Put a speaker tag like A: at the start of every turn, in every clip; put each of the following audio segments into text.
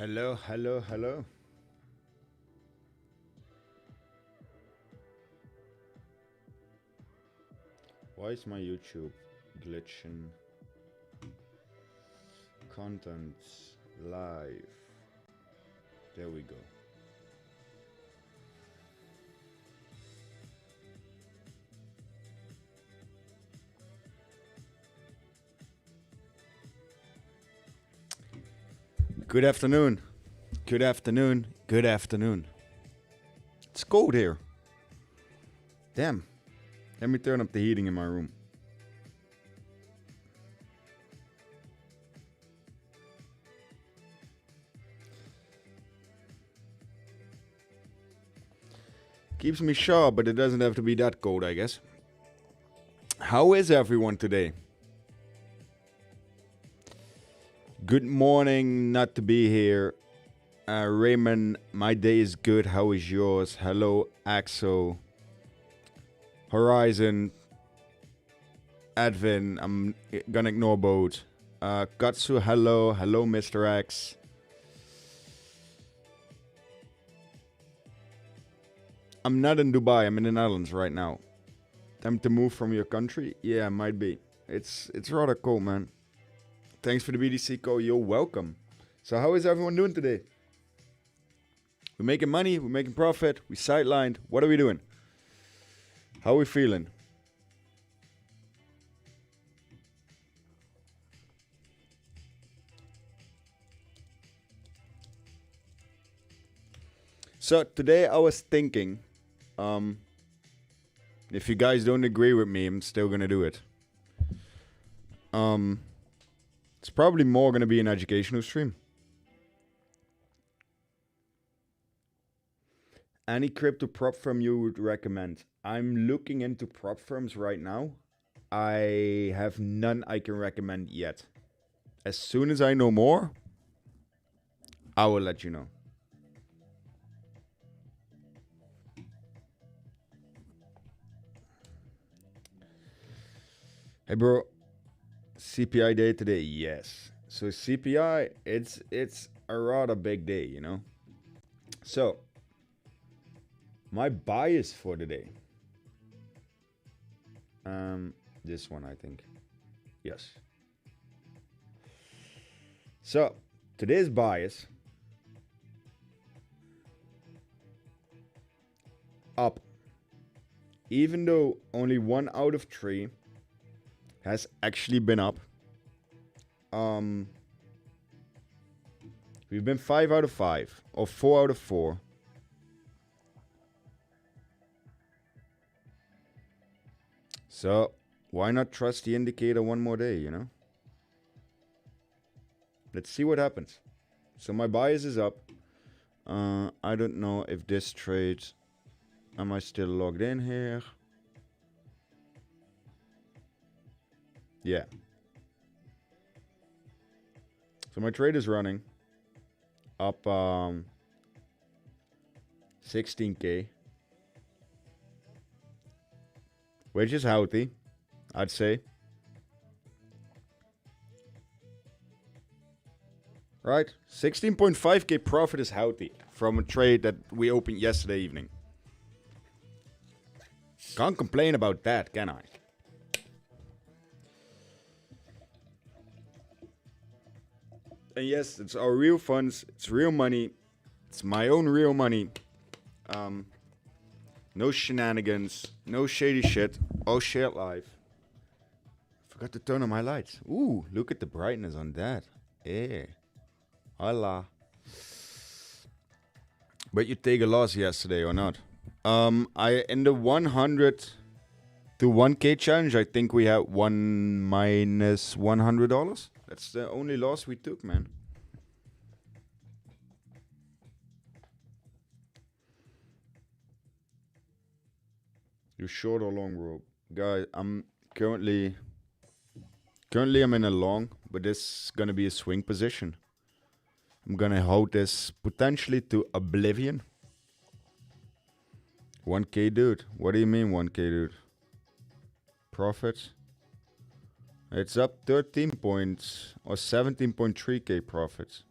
A: Hello, hello, hello. Why is my YouTube glitching? Contents live. There we go. Good afternoon. Good afternoon. Good afternoon. It's cold here. Damn. Let me turn up the heating in my room. Keeps me sharp, but it doesn't have to be that cold, I guess. How is everyone today? Good morning, not to be here. Raymond, my day is good. How is yours? Hello, Axel. Horizon. Advin, I'm gonna ignore both. Katsu, hello. Hello, Mr. X. I'm not in Dubai. I'm in the Netherlands right now. Time to move from your country? Yeah, might be. It's rather cold, man. Thanks for the BDC call. You're welcome. So how is everyone doing today? We're making money. We're making profit. We sidelined. What are we doing? How are we feeling? So today I was thinking, if you guys don't agree with me, I'm still gonna do it. It's probably more gonna be an educational stream. Any crypto prop firm you would recommend? I'm looking into prop firms right now. I have none I can recommend yet. As soon as I know more, I will let you know. Hey bro, CPI day today? Yes. So CPI, it's a rather big day, you know. So my bias for the day. This one I think. Yes. So today's bias up. Even though only 1 out of 3 has actually been up. We've been 5 out of 5 or 4 out of 4. So why not trust the indicator one more day, you know? Let's see what happens. So my bias is up. I don't know if this trade, am I still logged in here? Yeah. So my trade is running up 16k, which is healthy, I'd say. Right? 16.5k profit is healthy from a trade that we opened yesterday evening. Can't complain about that, can I? And yes, it's our real funds. It's real money. It's my own real money. No shenanigans. No shady shit. All shared live. Forgot to turn on my lights. Ooh, look at the brightness on that. Yeah. Hola. But you take a loss yesterday or not? I in the 100 to 1k challenge, I think we had one minus $100. That's the only loss we took, man. You short or long, bro? Guys, I'm currently I'm in a long, but this is gonna be a swing position. I'm gonna hold this potentially to oblivion. 1k, dude. What do you mean 1k, dude? Profit. It's up 13 points or 17.3k profits.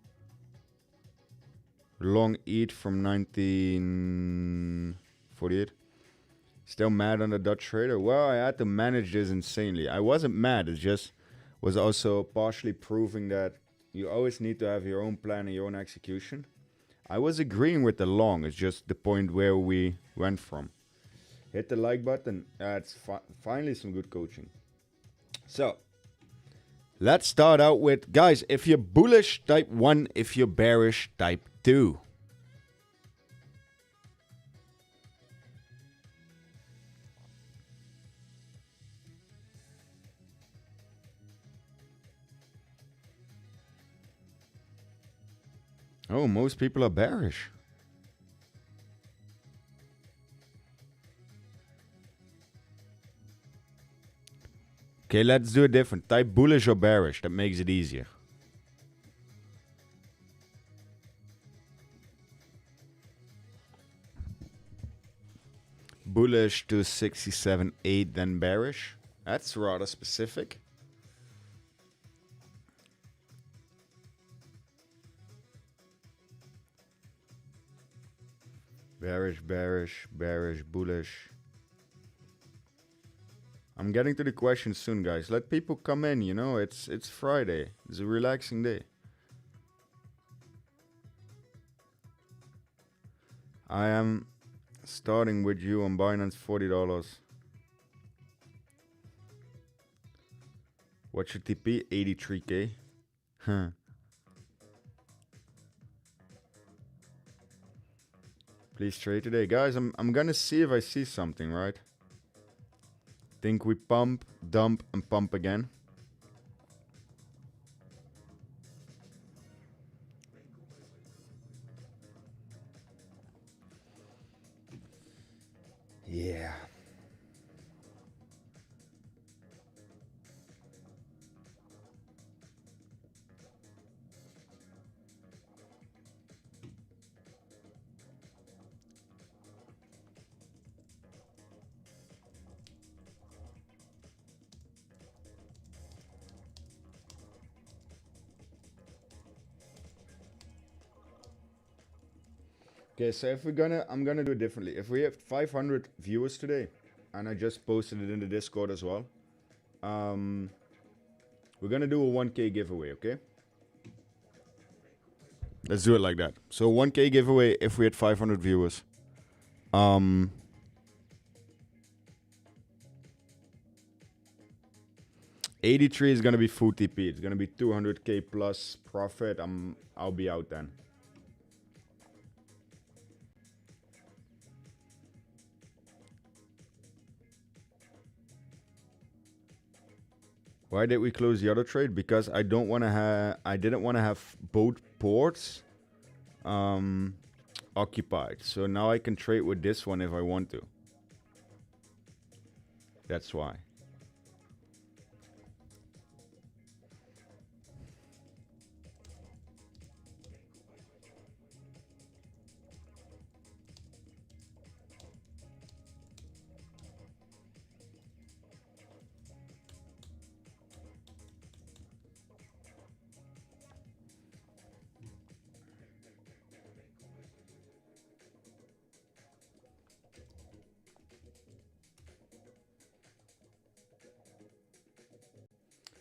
A: Long eat from 1948. Still mad on the Dutch trader? Well, I had to manage this insanely. I wasn't mad. It just was also partially proving that you always need to have your own plan and your own execution. I was agreeing with the long. It's just the point where we went from. Hit the like button. It's finally some good coaching. So, let's start out with, guys, if you're bullish, type 1. If you're bearish, type 2. Oh, most people are bearish. Okay, let's do it different. Type bullish or bearish. That makes it easier. Bullish to 67.8, then bearish. That's rather specific. Bearish, bearish, bearish, bullish. I'm getting to the questions soon, guys. Let people come in, you know. It's Friday. It's a relaxing day. I am starting with you on Binance, $40. What's your TP? 83K. Huh. Please trade today. Guys, I'm gonna see if I see something, right? Think we pump, dump, and pump again. Yeah. Okay, so if I'm gonna do it differently. If we have 500 viewers today, and I just posted it in the Discord as well, we're gonna do a 1K giveaway, okay? Let's do it like that. So 1K giveaway if we had 500 viewers. 83 is gonna be full TP. It's gonna be 200K plus profit. I'll be out then. Why did we close the other trade? Because I didn't want to have both ports occupied. So now I can trade with this one if I want to. That's why.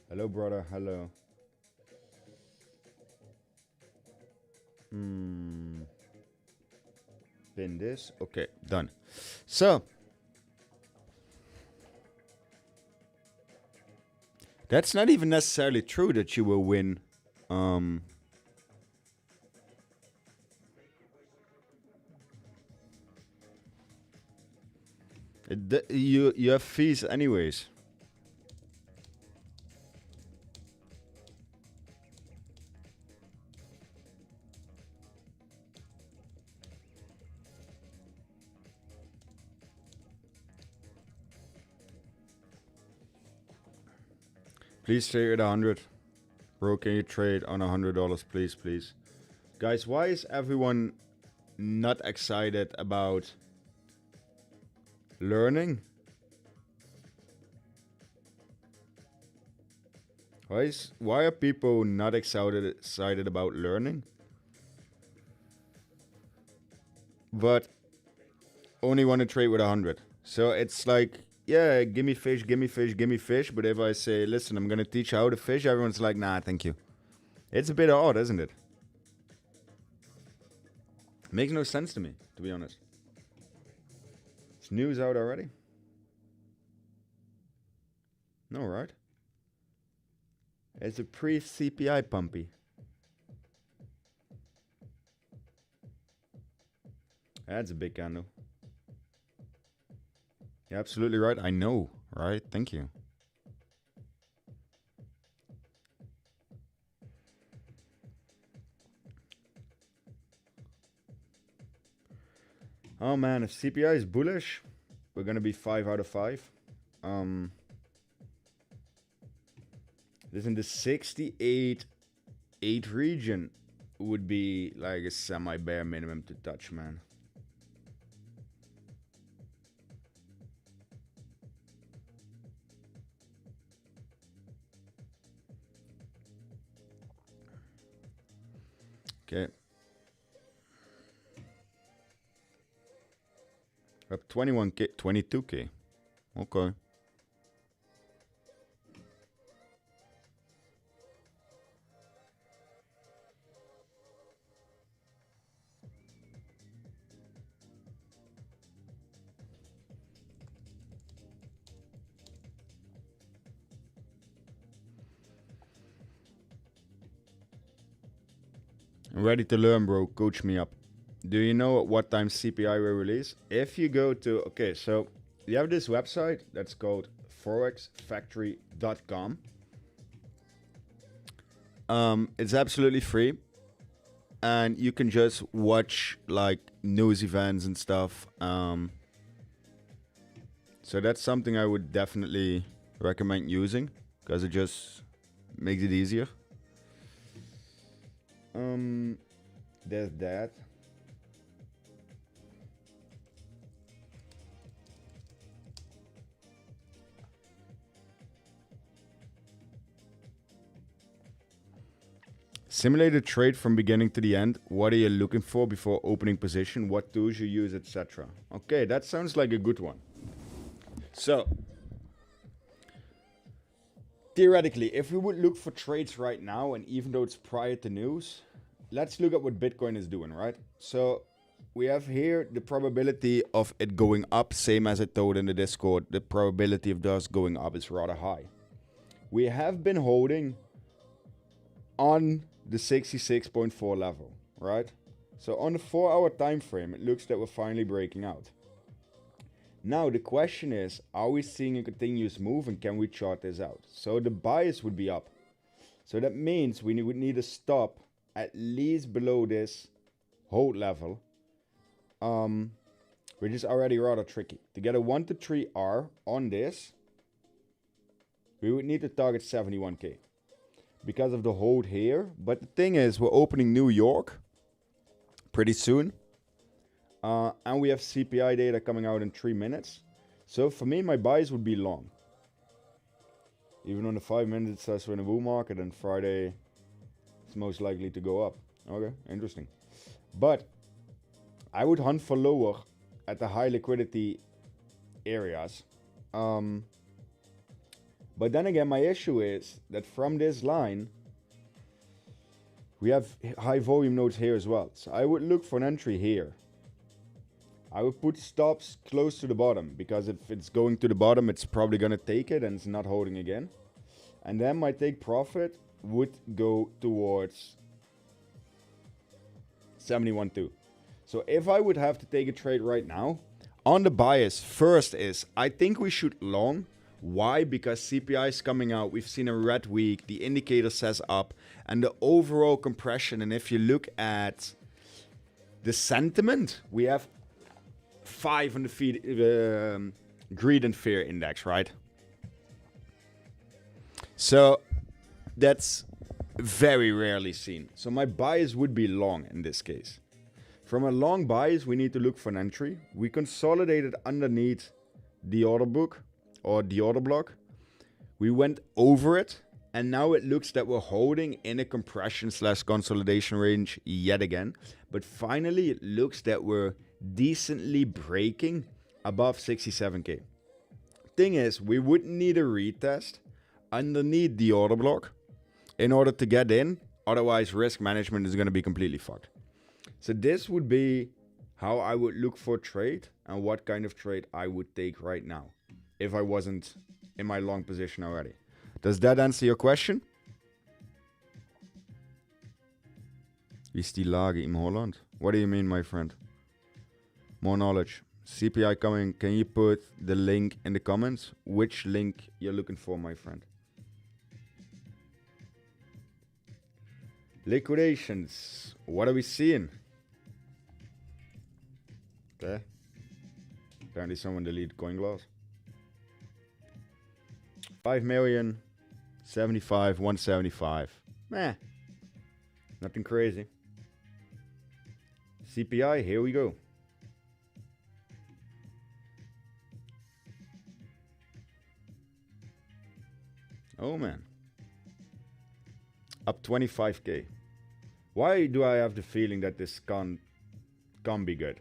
A: Hello, brother. Hello. Pin this. Okay, done. So that's not even necessarily true that you will win. You have fees anyways. Please trade at 100. Bro, can you trade on $100, please, please? Guys, why is everyone not excited about learning? Why are people not excited about learning? but only want to trade with 100. So it's like, yeah, give me fish, give me fish, give me fish. But if I say, listen, I'm going to teach you how to fish, everyone's like, nah, thank you. It's a bit odd, isn't it? Makes no sense to me, to be honest. Is news out already? No, right? It's a pre-CPI pumpy. That's a big candle. You're absolutely right. I know, right? Thank you. Oh man, if CPI is bullish, we're gonna be 5 out of 5. This in the 68.8 region would be like a semi-bare minimum to touch, man. Okay. Up 21k, 22k. Okay. I'm ready to learn, bro. Coach me up. Do you know at what time CPI will release? If you go to, okay, so you have this website that's called forexfactory.com. It's absolutely free. And you can just watch like news events and stuff. So that's something I would definitely recommend using because it just makes it easier. There's that. Simulate a trade from beginning to the end. What are you looking for before opening position? What tools you use, etc. Okay, that sounds like a good one. So, theoretically, if we would look for trades right now, and even though it's prior to news, let's look at what Bitcoin is doing, right? So, we have here the probability of it going up, same as I told in the Discord. The probability of thus going up is rather high. We have been holding on the 66.4 level, right? So on the 4-hour time frame, it looks that we're finally breaking out. Now the question is, are we seeing a continuous move and can we chart this out? So the bias would be up. So that means we would need to stop at least below this hold level, which is already rather tricky. To get a 1 to 3 R on this, we would need to target 71k. Because of the hold here. But the thing is, we're opening New York pretty soon. And we have CPI data coming out in 3 minutes. So for me, my buys would be long. Even on the 5 minutes, it says we're in a bull market, and Friday it's most likely to go up. Okay, interesting. But I would hunt for lower at the high liquidity areas. But then again, my issue is that from this line, we have high volume nodes here as well. So I would look for an entry here. I would put stops close to the bottom, because if it's going to the bottom, it's probably going to take it and it's not holding again. And then my take profit would go towards 71.2. So if I would have to take a trade right now, on the bias, first is I think we should long. Why? Because CPI is coming out. We've seen a red week. The indicator says up. And the overall compression. And if you look at the sentiment, we have 5 on the greed and fear index, right? So that's very rarely seen. So my bias would be long in this case. From a long bias, we need to look for an entry. We consolidated underneath the order book. Or the order block. We went over it, and now it looks that we're holding in a compression / consolidation range yet again. But finally, it looks that we're decently breaking above 67k. Thing is, we wouldn't need a retest underneath the order block in order to get in. Otherwise, risk management is going to be completely fucked. So this would be how I would look for trade and what kind of trade I would take right now if I wasn't in my long position already. Does that answer your question? Wie ist die Lage in Holland? What do you mean, my friend? More knowledge. CPI coming. Can you put the link in the comments? Which link you're looking for, my friend? Liquidations. What are we seeing? Okay. Apparently someone deleted CoinGlass. 5 million. 75. 175. Meh. Nothing crazy. CPI, here we go. Oh man. Up 25k. Why do I have the feeling that this can't be good?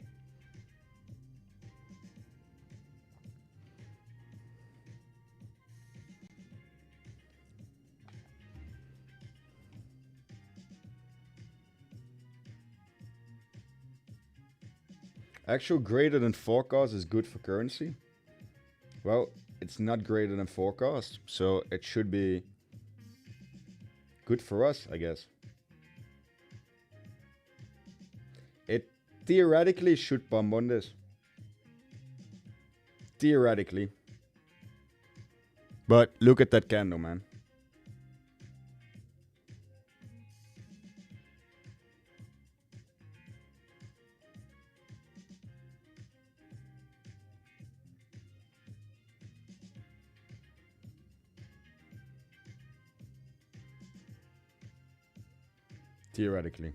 A: Actual greater than forecast is good for currency. Well, it's not greater than forecast, so it should be good for us, I guess. It theoretically should pump on this. Theoretically. But look at that candle, man. Theoretically.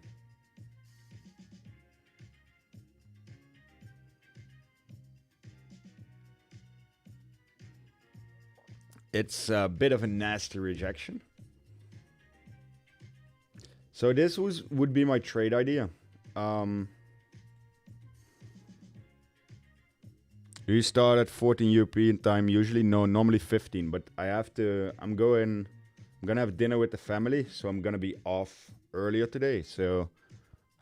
A: It's a bit of a nasty rejection. So this would be my trade idea. You start at 14 European time usually? No, normally 15, but I'm gonna have dinner with the family, so I'm gonna be off earlier today. So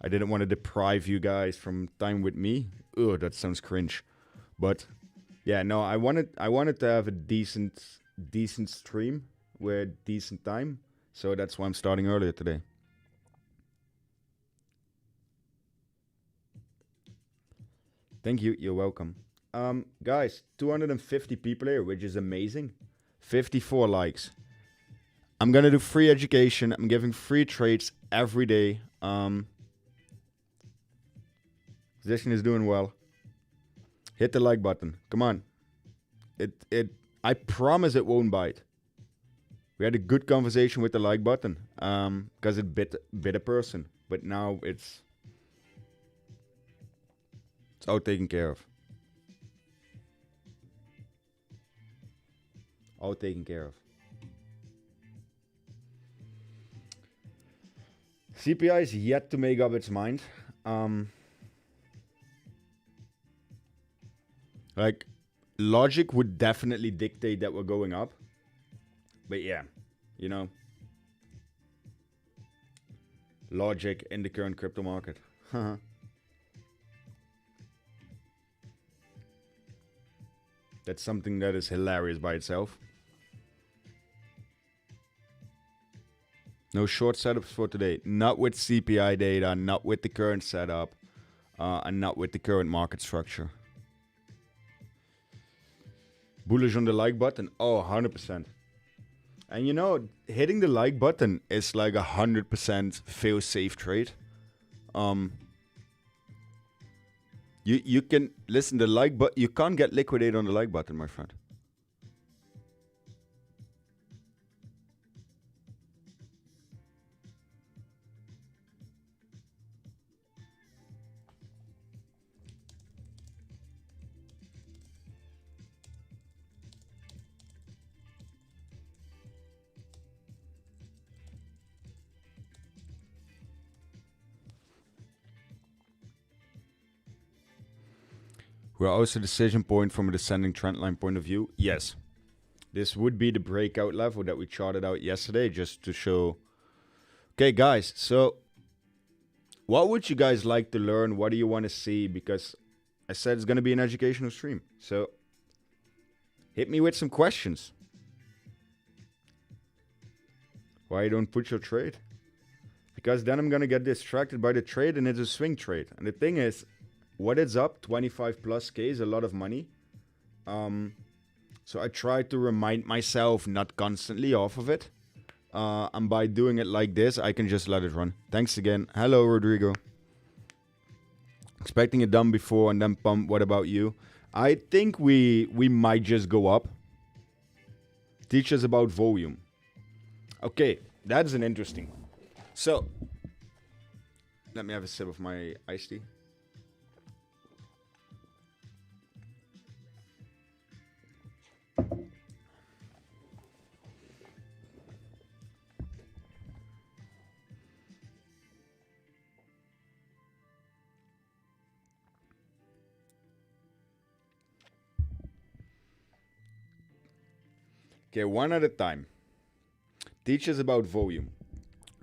A: I didn't want to deprive you guys from time with me. Ugh, that sounds cringe. But yeah, no, I wanted to have a decent stream with decent time. So that's why I'm starting earlier today. Thank you, you're welcome. Guys, 250 people here, which is amazing. 54 likes. I'm gonna do free education. I'm giving free trades every day. Position is doing well. Hit the like button. Come on. I promise it won't bite. We had a good conversation with the like button. Because it bit a person. But now it's all taken care of. All taken care of. CPI is yet to make up its mind. Like, logic would definitely dictate that we're going up. But yeah, you know. Logic in the current crypto market. That's something that is hilarious by itself. No short setups for today. Not with CPI data, not with the current setup, and not with the current market structure. Bullish on the like button? Oh, 100%. And you know, hitting the like button is like 100% fail-safe trade. You can listen the like button. You can't get liquidated on the like button, my friend. We're also decision point from a descending trend line point of view. Yes. This would be the breakout level that we charted out yesterday just to show. Okay, guys. So what would you guys like to learn? What do you want to see? Because I said it's going to be an educational stream. So hit me with some questions. Why you don't put your trade? Because then I'm going to get distracted by the trade and it's a swing trade. And the thing is, what it's up, 25 plus K is a lot of money. So I try to remind myself not constantly off of it. And by doing it like this, I can just let it run. Thanks again. Hello, Rodrigo. Expecting it done before and then pump. What about you? I think we might just go up. Teach us about volume. Okay, that's an interesting one. So, let me have a sip of my iced tea. Okay, one at a time. Teach us about volume.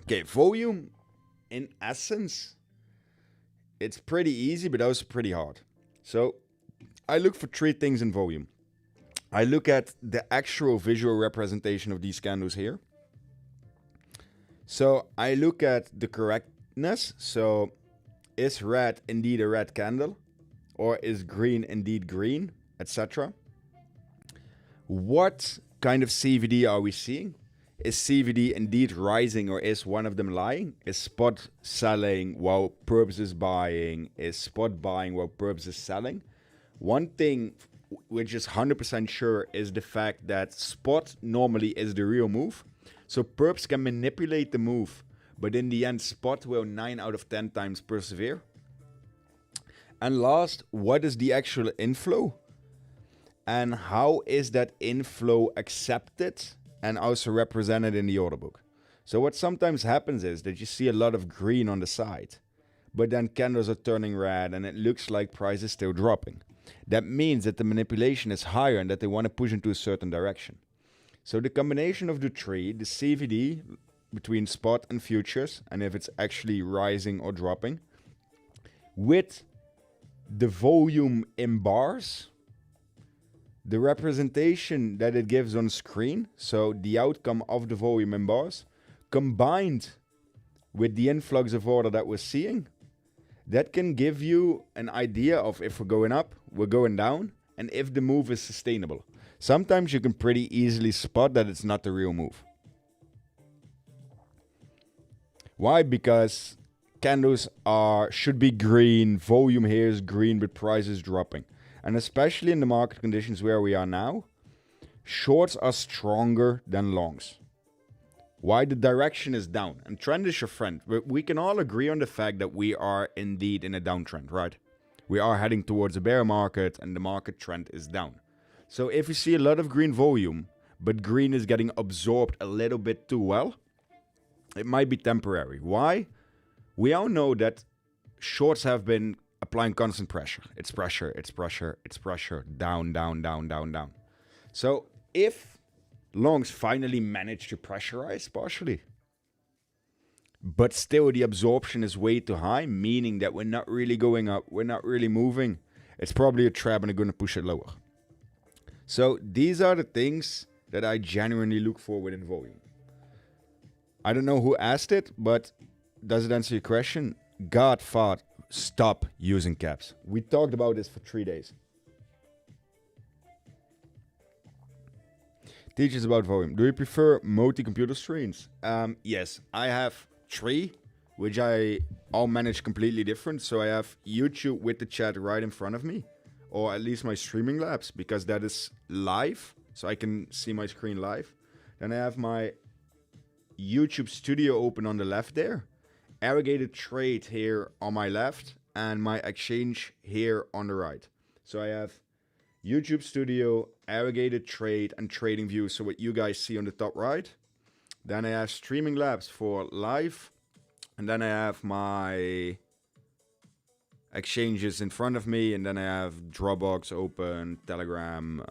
A: Okay, volume, in essence, it's pretty easy, but also pretty hard. So, I look for three things in volume. I look at the actual visual representation of these candles here. So, I look at the correctness. So, is red indeed a red candle? Or is green indeed green? Etc. What kind of CVD are we seeing? Is CVD indeed rising or is one of them lying? Is spot selling while purpose is buying? Is spot buying while purpose is selling? One thing which is 100% sure is the fact that spot normally is the real move. So perps can manipulate the move, but in the end spot will 9 out of 10 times persevere. And last, what is the actual inflow? And how is that inflow accepted and also represented in the order book? So what sometimes happens is that you see a lot of green on the side, but then candles are turning red and it looks like price is still dropping. That means that the manipulation is higher and that they want to push into a certain direction. So the combination of the three, the CVD between spot and futures, and if it's actually rising or dropping, with the volume in bars, the representation that it gives on screen, so the outcome of the volume in bars, combined with the influx of order that we're seeing, that can give you an idea of if we're going up, we're going down, and if the move is sustainable. Sometimes you can pretty easily spot that it's not the real move. Why? Because candles should be green, volume here is green, but price is dropping. And especially in the market conditions where we are now, shorts are stronger than longs. Why? The direction is down. And trend is your friend. We can all agree on the fact that we are indeed in a downtrend, right? We are heading towards a bear market and the market trend is down. So if you see a lot of green volume, but green is getting absorbed a little bit too well, it might be temporary. Why? We all know that shorts have been applying constant pressure. It's pressure, it's pressure, it's pressure. Down, down, down, down, down. So if longs finally manage to pressurize partially, but still the absorption is way too high, meaning that we're not really going up, we're not really moving, it's probably a trap and they're going to push it lower. So these are the things that I genuinely look for within volume. I don't know who asked it, but does it answer your question? God fought. Stop using caps. We talked about this for 3 days. Teach us about volume. Do you prefer multi-computer screens? Yes, I have 3, which I all manage completely different. So I have YouTube with the chat right in front of me, or at least my streaming labs, because that is live, so I can see my screen live. Then I have my YouTube studio open on the left there, aggregated trade here on my left, and my exchange here on the right. So I have YouTube studio, aggregated trade, and trading view, so what you guys see on the top right. Then I have streaming labs for live, and then I have my exchanges in front of me, and then I have Dropbox open, Telegram,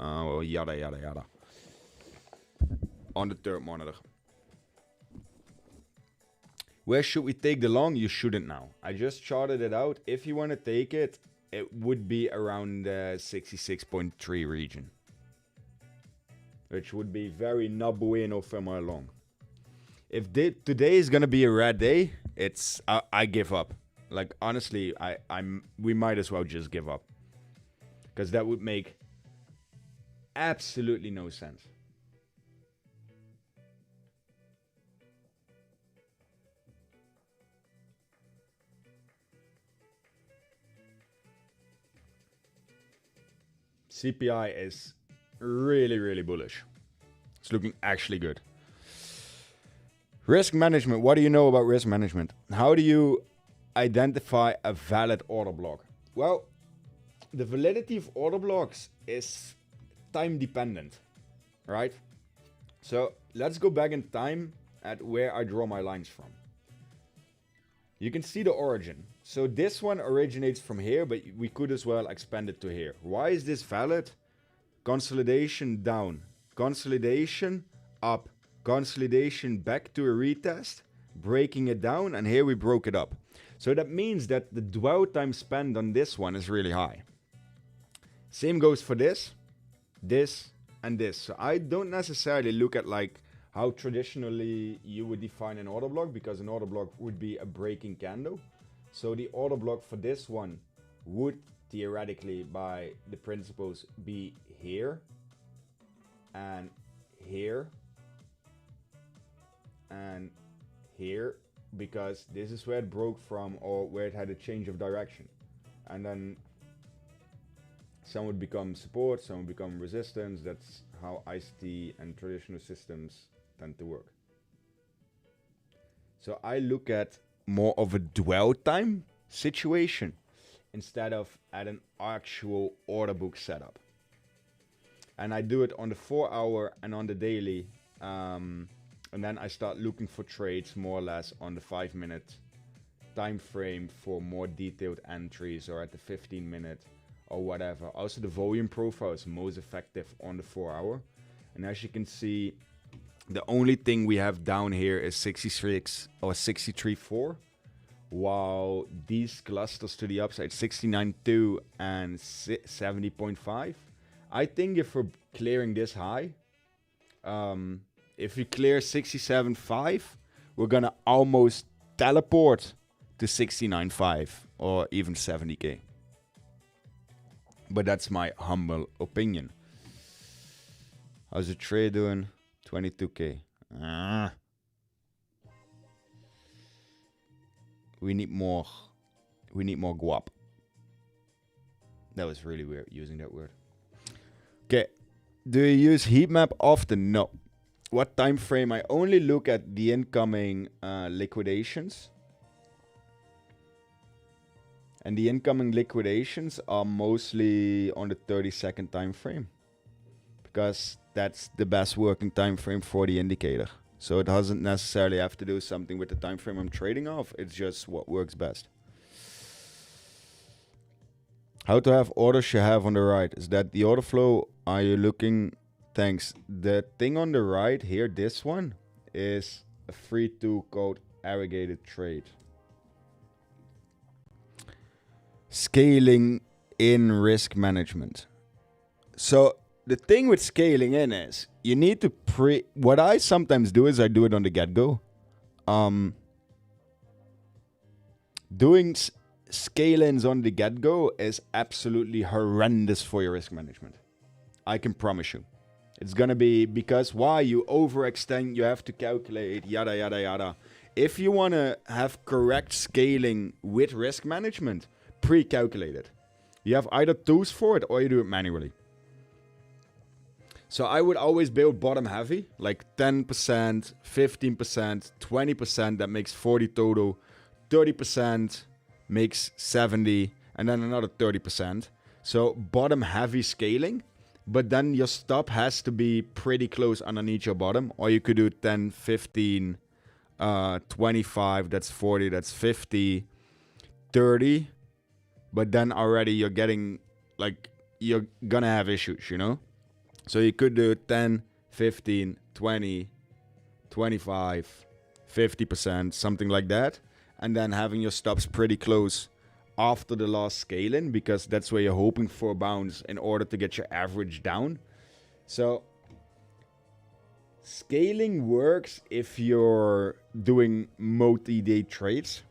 A: yada yada yada on the third monitor. Where should we take the long? You shouldn't now. I just charted it out. If you want to take it, it would be around the 66.3 region, which would be very no bueno for my long. If today is gonna be a red day, I give up. Like honestly, we might as well just give up, because that would make absolutely no sense. CPI is really, really bullish. It's looking actually good. Risk management. What do you know about risk management? How do you identify a valid order block? Well, the validity of order blocks is time dependent, right? So let's go back in time at where I draw my lines from. You can see the origin. So this one originates from here, but we could as well expand it to here. Why is this valid? Consolidation down, consolidation up, consolidation back to a retest, breaking it down, and here we broke it up. So that means that the dwell time spent on this one is really high. Same goes for this, and this. So I don't necessarily look at like how traditionally you would define an order block, because an order block would be a breaking candle. So the order block for this one would theoretically, by the principles, be here and here and here, because this is where it broke from, or where it had a change of direction. And then some would become support, some would become resistance. That's how ICT and traditional systems tend to work. So I look at more of a dwell time situation instead of at an actual order book setup. And I do it on the 4 hour and on the daily. And then I start looking for trades more or less on the 5 minute time frame for more detailed entries, or at the 15 minute or whatever. Also the volume profile is most effective on the 4 hour. And as you can see, the only thing we have down here is 66 or 63.4, while these clusters to the upside 69.2 and 70.5. I think if we're clearing this high, if we clear 67.5, we're gonna almost teleport to 69.5 or even 70k. But that's my humble opinion. How's the trade doing? 22k. We need more. We need more guap. That was really weird using that word. Okay. Do you use heat map often? No. What time frame? I only look at the incoming liquidations. And the incoming liquidations are mostly on the 30-second time frame, because that's the best working time frame for the indicator. So it doesn't necessarily have to do something with the time frame I'm trading off. It's just what works best. How to have orders you have on the right. Is that the order flow? Are you looking? Thanks. The thing on the right here, this one, is a free to code aggregated trade. Scaling in risk management. So the thing with scaling in is you need to what I sometimes do is I do it on the get-go. Doing scale-ins on the get-go is absolutely horrendous for your risk management. I can promise you. It's gonna be, because why? You overextend, you have to calculate, yada, yada, yada. If you wanna have correct scaling with risk management, pre-calculate it. You have either tools for it or you do it manually. So I would always build bottom heavy, like 10%, 15%, 20%, that makes 40 total, 30% makes 70, and then another 30%. So bottom heavy scaling, but then your stop has to be pretty close underneath your bottom, or you could do 10, 15, 25, that's 40, that's 50, 30, but then already you're getting, like, you're gonna have issues, you know? So you could do 10, 15, 20, 25, 50%, something like that. And then having your stops pretty close after the last scaling, because that's where you're hoping for a bounce in order to get your average down. So scaling works if you're doing multi-day trades.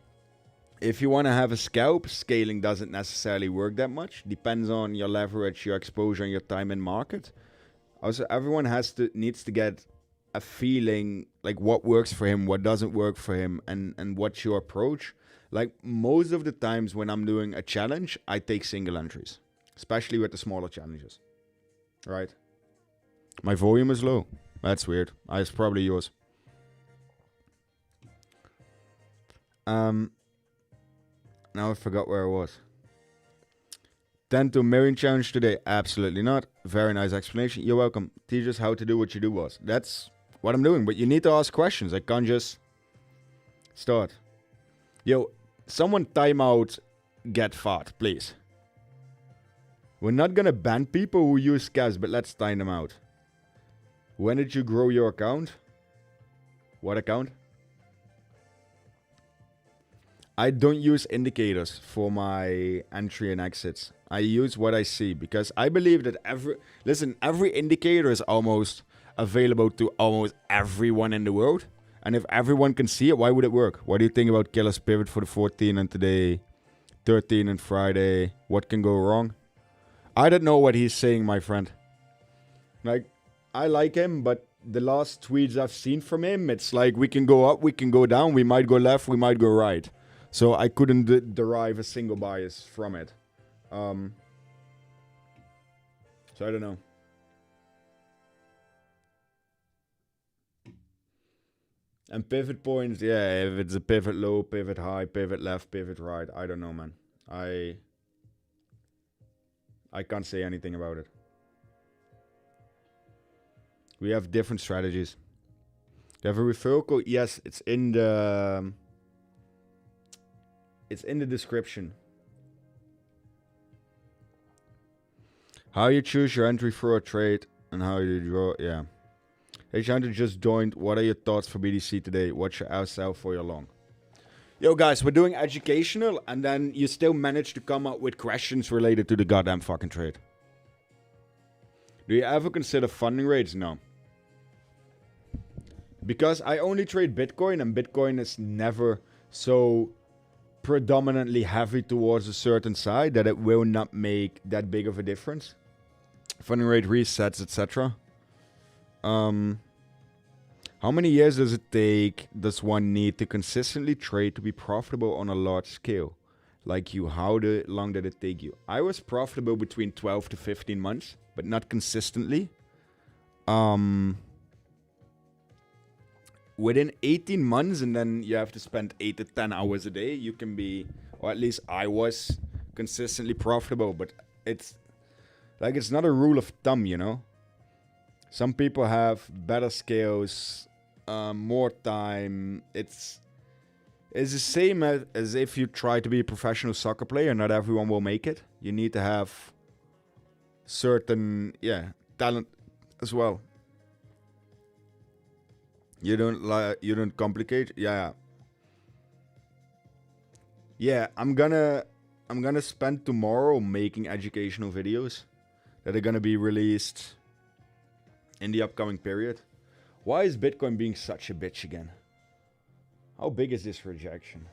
A: If you want to have a scalp, scaling doesn't necessarily work that much. Depends on your leverage, your exposure, and your time in market. Also, everyone needs to get a feeling like what works for him, what doesn't work for him, and what's your approach. Like, most of the times when I'm doing a challenge, I take single entries, especially with the smaller challenges. Right? My volume is low. That's weird. It's probably yours. Now I forgot where I was. 10 to a million challenge today? Absolutely not. Very nice explanation. You're welcome. Teach us how to do what you do, boss. That's what I'm doing. But you need to ask questions. I can't just start. Yo, someone time out get fat, please. We're not gonna ban people who use CAS, but let's time them out. When did you grow your account? What account? I don't use indicators for my entry and exits. I use what I see, because I believe that every indicator is almost available to almost everyone in the world. And if everyone can see it, why would it work? What do you think about Killer's pivot for the 14 and today 13 and Friday? What can go wrong? I don't know what he's saying, my friend. Like, I like him, but the last tweets I've seen from him, it's like we can go up, we can go down, we might go left, we might go right. So I couldn't derive a single bias from it. So I don't know. And pivot points, yeah, if it's a pivot low, pivot high, pivot left, pivot right, I don't know, man. I can't say anything about it. We have different strategies. You have a referral code? Yes, it's in the description. How you choose your entry for a trade and how you draw, yeah. Hey, Hunter just joined. What are your thoughts for BDC today? What's your outsell for your long? Yo, guys, we're doing educational, and then you still manage to come up with questions related to the goddamn fucking trade. Do you ever consider funding rates? No. Because I only trade Bitcoin, and Bitcoin is never so predominantly heavy towards a certain side that it will not make that big of a difference. Funding rate resets, etc. How many years does one need to consistently trade to be profitable on a large scale? Like you, how long did it take you? I was profitable between 12 to 15 months, but not consistently. Within 18 months, and then you have to spend 8 to 10 hours a day, you can be, or at least I was consistently profitable, but it's not a rule of thumb, you know? Some people have better skills, more time. It's the same as if you try to be a professional soccer player. Not everyone will make it. You need to have certain, talent as well. You don't complicate. Yeah. I'm gonna spend tomorrow making educational videos that are gonna be released in the upcoming period. Why is Bitcoin being such a bitch again? How big is this rejection?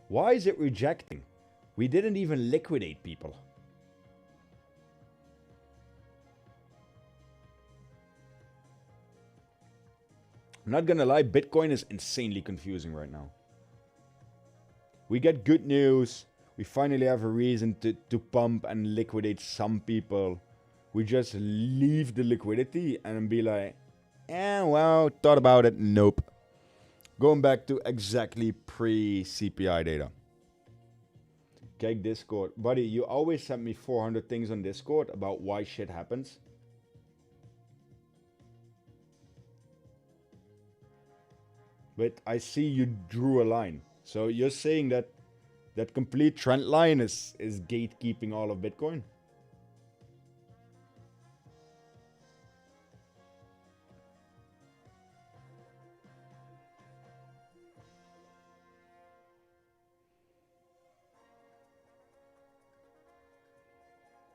A: Why is it rejecting? We didn't even liquidate people. I'm not gonna lie, Bitcoin is insanely confusing right now. We get good news. We finally have a reason to pump and liquidate some people. We just leave the liquidity and be like, well, thought about it. Nope. Going back to exactly pre-CPI data. Okay, Discord. Buddy, you always send me 400 things on Discord about why shit happens. But I see you drew a line. So you're saying that That complete trend line is gatekeeping all of Bitcoin.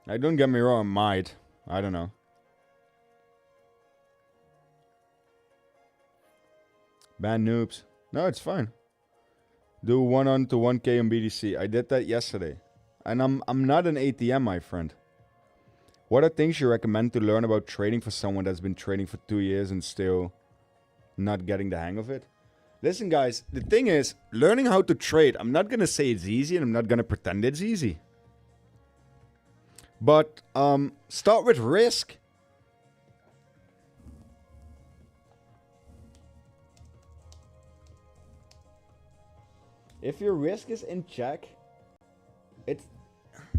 A: Don't get me wrong, I might. I don't know. Ban noobs. No, it's fine. Do 1 on to 1K on BTC. I did that yesterday. And I'm not an ATM, my friend. What are things you recommend to learn about trading for someone that's been trading for 2 years and still not getting the hang of it? Listen, guys, the thing is, learning how to trade, I'm not going to say it's easy and I'm not going to pretend it's easy. But start with risk. If your risk is in check,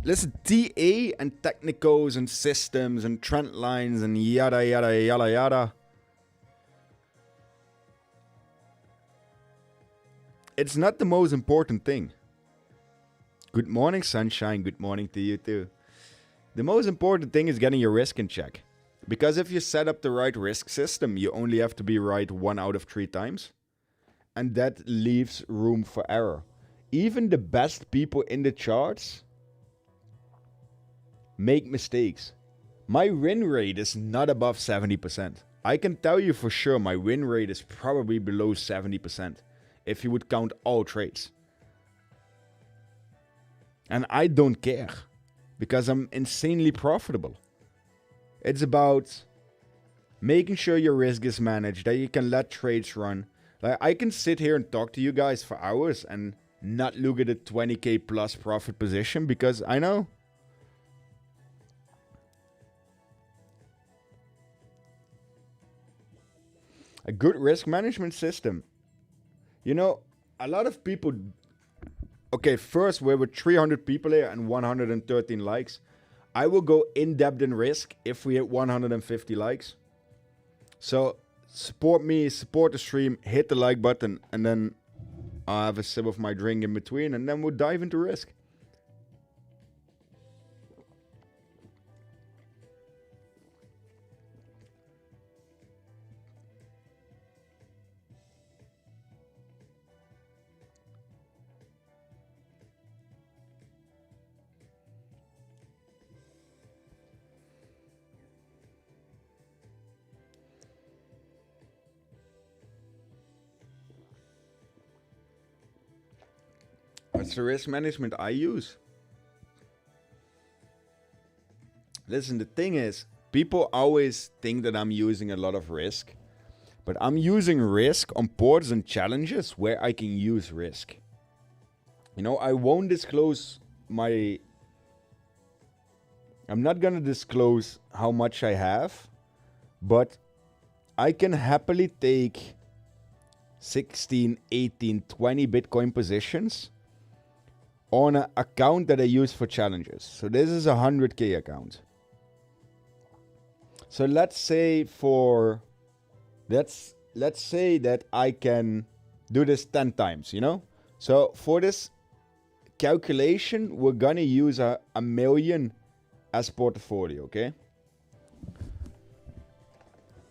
A: listen, TA and technicals and systems and trend lines and yada yada yada yada. It's not the most important thing. Good morning, sunshine. Good morning to you too. The most important thing is getting your risk in check. Because if you set up the right risk system, you only have to be right 1 out of 3 times. And that leaves room for error. Even the best people in the charts make mistakes. My win rate is not above 70%. I can tell you for sure my win rate is probably below 70% if you would count all trades. And I don't care because I'm insanely profitable. It's about making sure your risk is managed, that you can let trades run. Like, I can sit here and talk to you guys for hours and not look at a 20k plus profit position because I know. A good risk management system. You know, a lot of people... Okay, first we're with 300 people here and 113 likes. I will go in depth in risk if we hit 150 likes. So support me, support the stream, hit the like button, and then I'll have a sip of my drink in between, and then we'll dive into risk. What's the risk management I use? Listen, the thing is, people always think that I'm using a lot of risk, but I'm using risk on ports and challenges where I can use risk. You know, I won't disclose my... I'm not gonna disclose how much I have, but I can happily take 16, 18, 20 Bitcoin positions on an account that I use for challenges. So this is a 100k account. So let's say that I can do this 10 times, you know? So for this calculation, we're gonna use a million as portfolio, okay?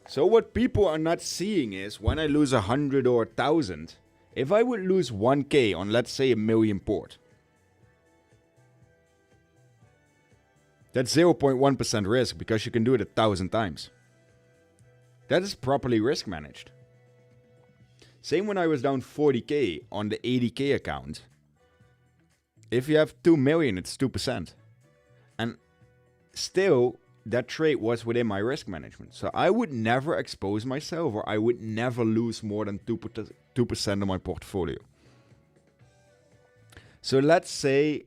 A: So what people are not seeing is when I lose 100 or 1,000, if I would lose 1k on, let's say, a million port, that's 0.1% risk because you can do it 1,000 times. That is properly risk managed. Same when I was down 40k on the 80k account. If you have 2 million, it's 2%. And still, that trade was within my risk management. So I would never expose myself, or I would never lose more than 2% of my portfolio. So let's say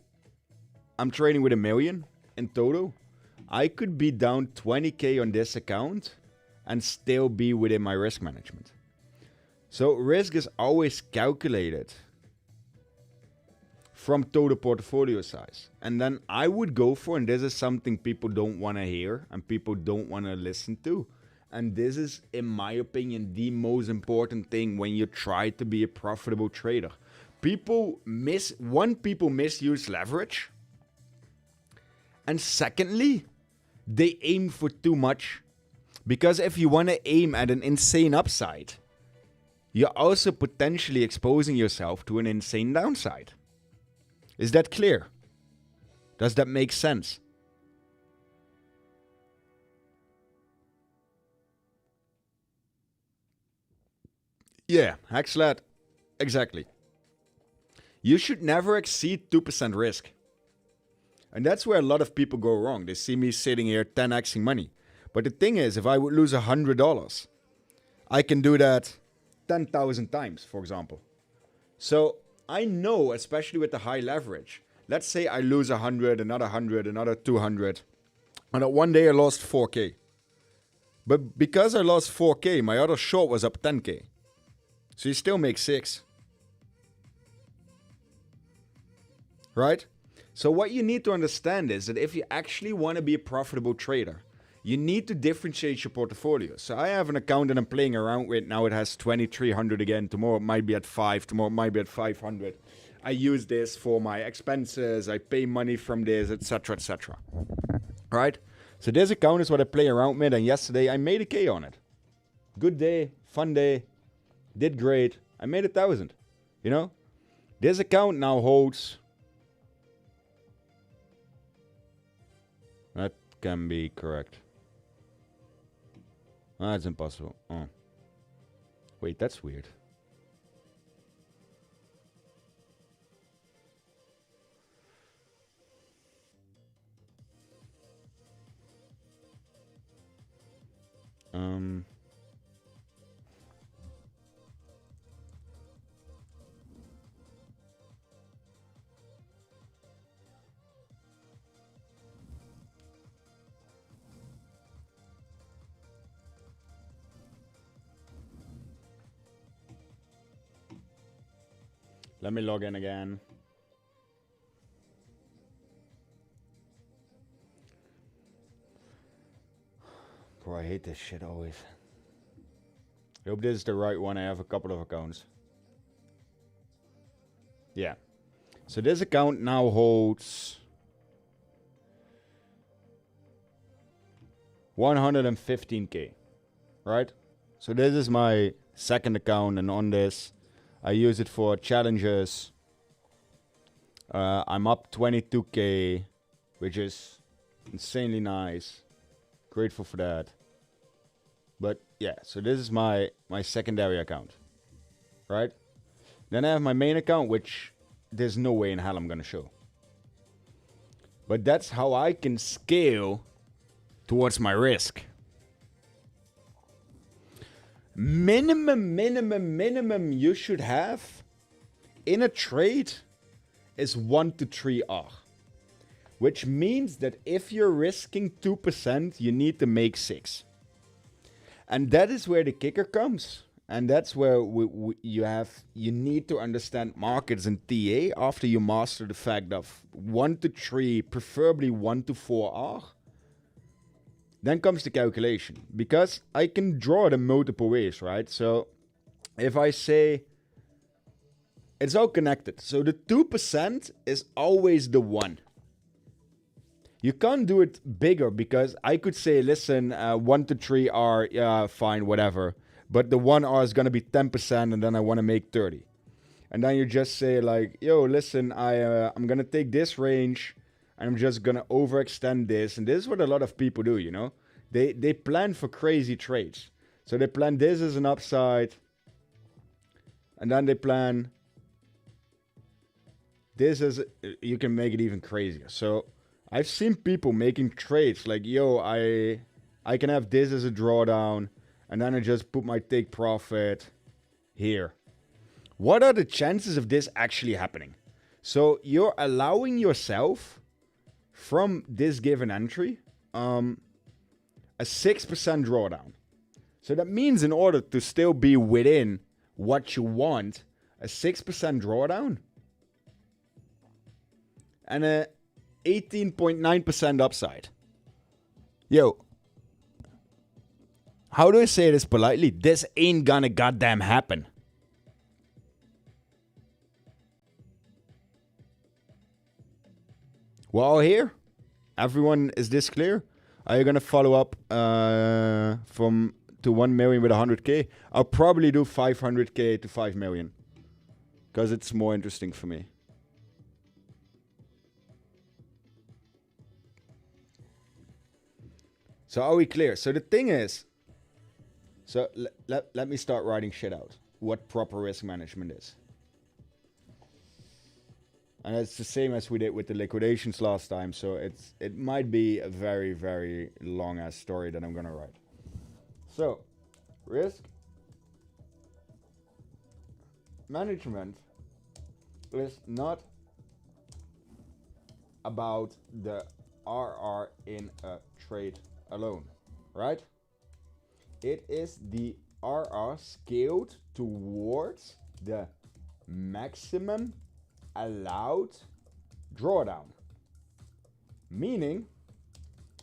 A: I'm trading with 1 million. In total, I could be down 20k on this account and still be within my risk management. So risk is always calculated from total portfolio size. And then I would go for, and this is something people don't want to hear and people don't want to listen to. And this is, in my opinion, the most important thing when you try to be a profitable trader. people misuse leverage. And secondly, they aim for too much. Because if you want to aim at an insane upside, you're also potentially exposing yourself to an insane downside. Is that clear? Does that make sense? Yeah, Hackslat. Exactly. You should never exceed 2% risk. And that's where a lot of people go wrong. They see me sitting here 10xing money. But the thing is, if I would lose $100, I can do that 10,000 times, for example. So I know, especially with the high leverage, let's say I lose 100, another 100, another 200. And at one day I lost 4K. But because I lost 4K, my other short was up 10K. So you still make 6. Right? So what you need to understand is that if you actually want to be a profitable trader, you need to differentiate your portfolio. So I have an account that I'm playing around with. Now it has 2,300 again. Tomorrow it might be at 5. Tomorrow it might be at 500. I use this for my expenses. I pay money from this, etc., etc. Right? So this account is what I play around with. And yesterday I made a K on it. Good day, fun day, did great. I made 1,000. You know? This account now holds... That can be correct. Ah, that's impossible. Oh. Wait, that's weird. Let me log in again. Bro, I hate this shit always. I hope this is the right one. I have a couple of accounts. Yeah. So this account now holds 115K. Right? So this is my second account, and on this I use it for challenges. I'm up 22K, which is insanely nice. Grateful for that. But yeah, so this is my secondary account. Right? Then I have my main account, which there's no way in hell I'm going to show. But that's how I can scale towards my risk. Minimum you should have in a trade is 1 to 3 R. Which means that if you're risking 2%, you need to make 6. And that is where the kicker comes. And that's where you need to understand markets and TA after you master the fact of 1 to 3, preferably 1 to 4 R. Then comes the calculation, because I can draw them multiple ways, right? So if I say it's all connected. So the 2% is always the 1. You can't do it bigger, because I could say, listen, 1 to 3 are, yeah, fine, whatever. But the 1 R is going to be 10% and then I want to make 30. And then you just say like, yo, listen, I'm going to take this range. I'm just going to overextend this. And this is what a lot of people do, you know. They plan for crazy trades. So they plan this as an upside. And then they plan this as... You can make it even crazier. So I've seen people making trades like, yo, I can have this as a drawdown. And then I just put my take profit here. What are the chances of this actually happening? So you're allowing yourself from this given entry a 6% drawdown. So that means in order to still be within what you want, a 6% drawdown and a 18.9% upside. Yo, how do I say this politely? This ain't gonna goddamn happen. Well, here, everyone, is this clear? Are you gonna follow up from to 1 million with 100K? I'll probably do 500K to 5 million because it's more interesting for me. So are we clear? So the thing is, so let me start writing shit out. What proper risk management is. And it's the same as we did with the liquidations last time. So it might be a very, very long ass story that I'm gonna write. So, risk management is not about the RR in a trade alone, right? It is the RR scaled towards the maximum allowed drawdown. Meaning,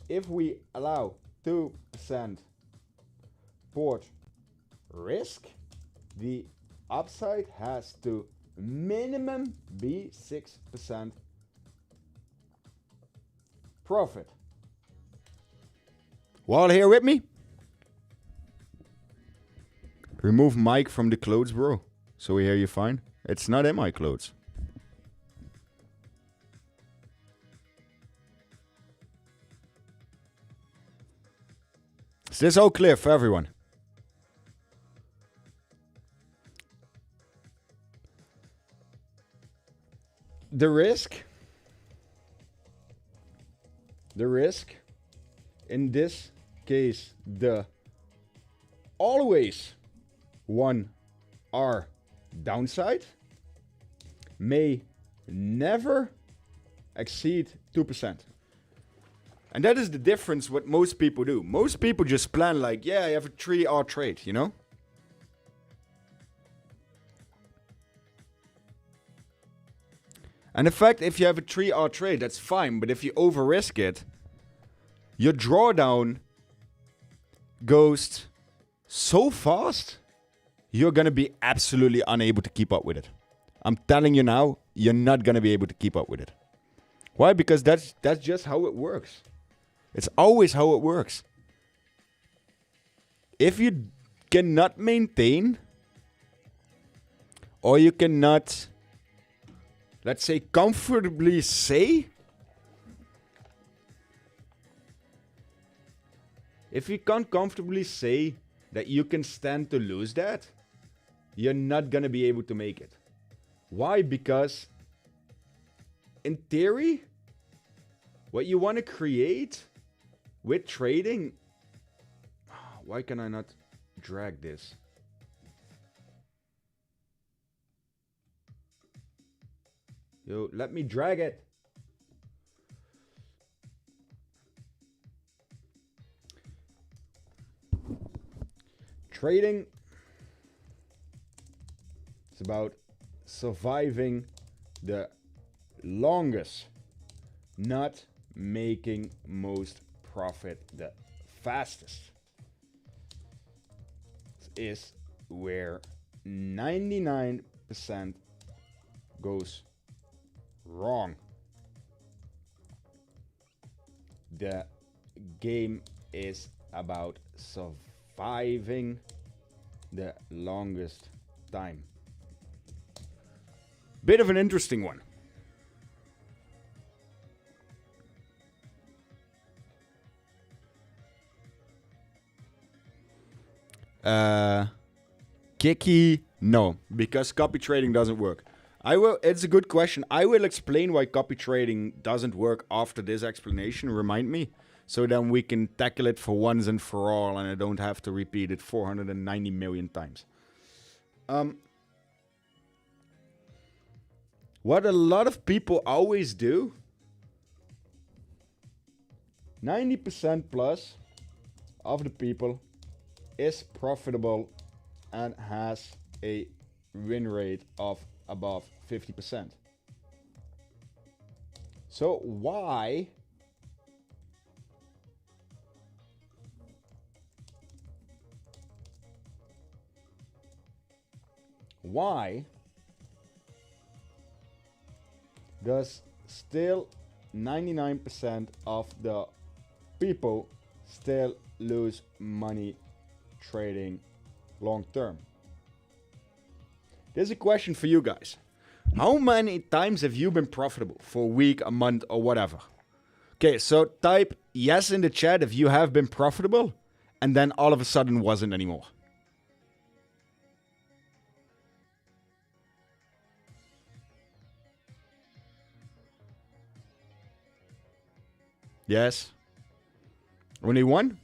A: if we allow 2% port risk, the upside has to minimum be 6% profit. All here with me? Remove mic from the clothes, bro. So we hear you fine. It's not in my clothes. Is this all clear for everyone? The risk in this case, the always 1R downside may never exceed 2%. And that is the difference what most people do. Most people just plan like, yeah, I have a 3R trade, you know? And in fact, if you have a 3R trade, that's fine. But if you over-risk it, your drawdown goes so fast, you're going to be absolutely unable to keep up with it. I'm telling you now, you're not going to be able to keep up with it. Why? Because that's just how it works. It's always how it works. If you cannot maintain, or you cannot, let's say, comfortably say, if you can't comfortably say that you can stand to lose that, you're not gonna be able to make it. Why? Because in theory, what you want to create with trading, why can I not drag this? Yo, let me drag it. Trading is about surviving the longest, not making most profit the fastest. This is where 99% goes wrong. The game is about surviving the longest time. Bit of an interesting one. Kiki, no, because copy trading doesn't work. It's a good question. I will explain why copy trading doesn't work after this explanation. Remind me. So then we can tackle it for once and for all, and I don't have to repeat it 490 million times. What a lot of people always do, 90% plus of the people is profitable and has a win rate of above 50%. So why does still 99% of the people still lose money trading long term. There's a question for you guys. How many times have you been profitable for a week, a month, or whatever? Okay, so type yes in the chat if you have been profitable and then all of a sudden wasn't anymore. Yes. Only one?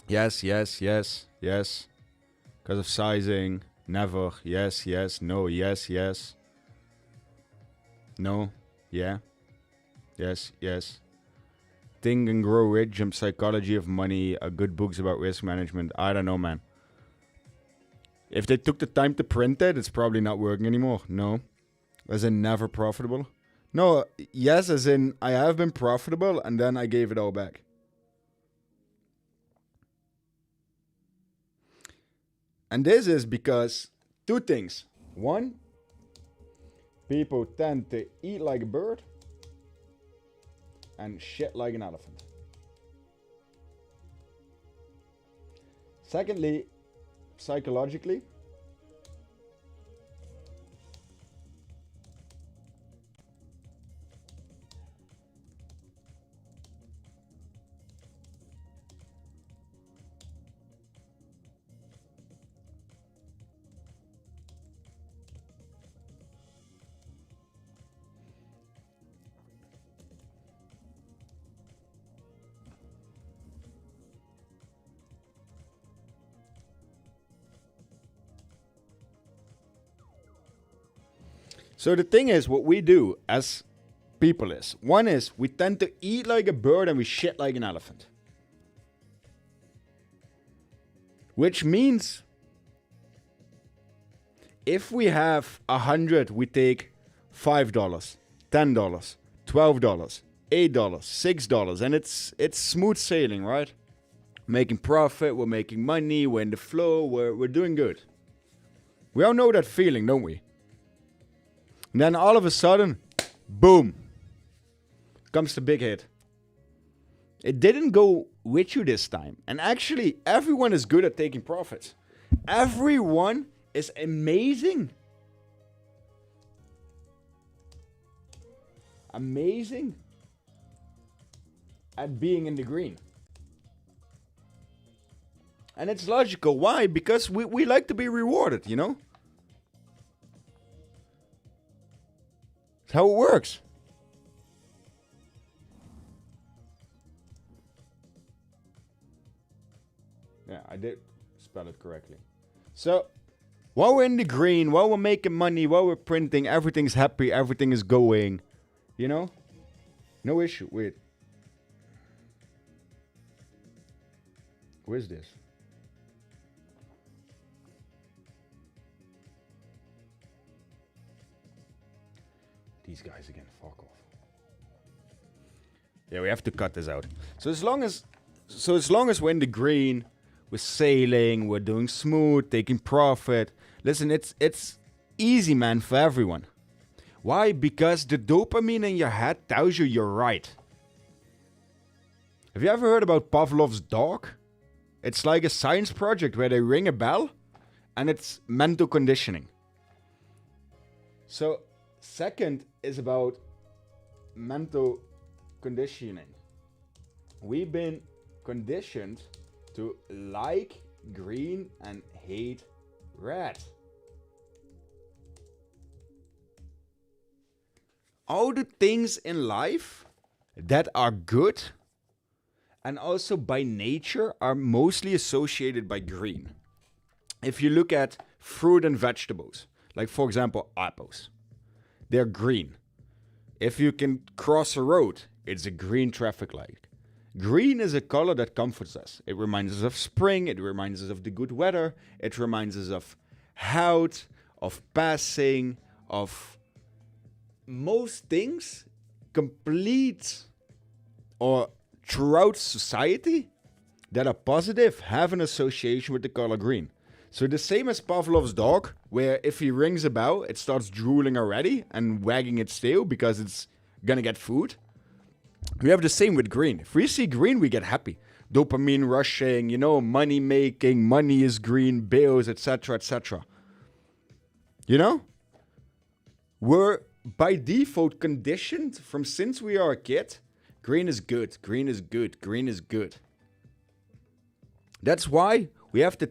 A: Yes, yes, yes, yes. Because of sizing. Never. Yes, yes, no, yes, yes. No. Yeah. Yes, yes. Think and Grow Rich and Psychology of Money are good books about risk management. I don't know, man. If they took the time to print it, it's probably not working anymore. No. As in never profitable. No, yes, as in I have been profitable and then I gave it all back. And this is because two things. One, people tend to eat like a bird and shit like an elephant. Secondly, psychologically, so the thing is, what we do as people is, one is we tend to eat like a bird and we shit like an elephant. Which means if we have 100, we take $5, $10, $12, $8, $6, and it's smooth sailing, right? Making profit, we're making money, we're in the flow, we're doing good. We all know that feeling, don't we? And then all of a sudden, boom, comes the big hit. It didn't go with you this time. And actually, everyone is good at taking profits. Everyone is amazing. Amazing at being in the green. And it's logical. Why? Because we like to be rewarded, you know? It's how it works. Yeah, I did spell it correctly. So, while we're in the green, while we're making money, while we're printing, everything's happy, everything is going. You know? No issue. Wait. Who is this? These guys again, fuck off. Yeah, we have to cut this out. So as long as we're in the green, we're sailing, we're doing smooth, taking profit. Listen, it's easy, man, for everyone. Why? Because the dopamine in your head tells you you're right. Have you ever heard about Pavlov's dog? It's like a science project where they ring a bell and it's mental conditioning. So, second is about mental conditioning. We've been conditioned to like green and hate red. All the things in life that are good and also by nature are mostly associated by green. If you look at fruit and vegetables, like for example apples, they're green. If you can cross a road, it's a green traffic light. Green is a color that comforts us. It reminds us of spring, it reminds us of the good weather, it reminds us of health, of passing, of most things complete or throughout society that are positive have an association with the color green. So the same as Pavlov's dog, where if he rings a bell, it starts drooling already and wagging its tail because it's gonna get food. We have the same with green. If we see green, we get happy. Dopamine rushing, money making, money is green, bills, etc., etc. We're by default conditioned from since we are a kid. Green is good, green is good, green is good. That's why we have the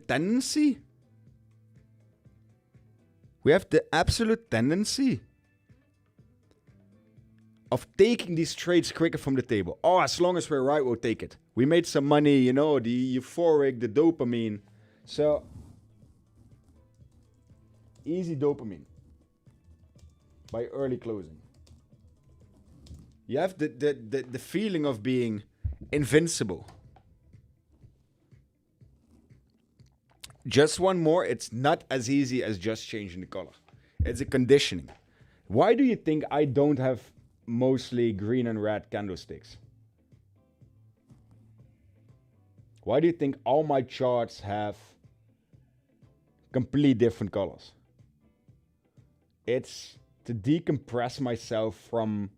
A: absolute tendency of taking these trades quicker from the table. Oh, as long as we're right, we'll take it. We made some money, the euphoric, the dopamine. So, easy dopamine by early closing. You have the feeling of being invincible. Just one more, it's not as easy as just changing the color. It's a conditioning. Why do you think I don't have mostly green and red candlesticks? Why do you think all my charts have complete different colors? It's to decompress myself from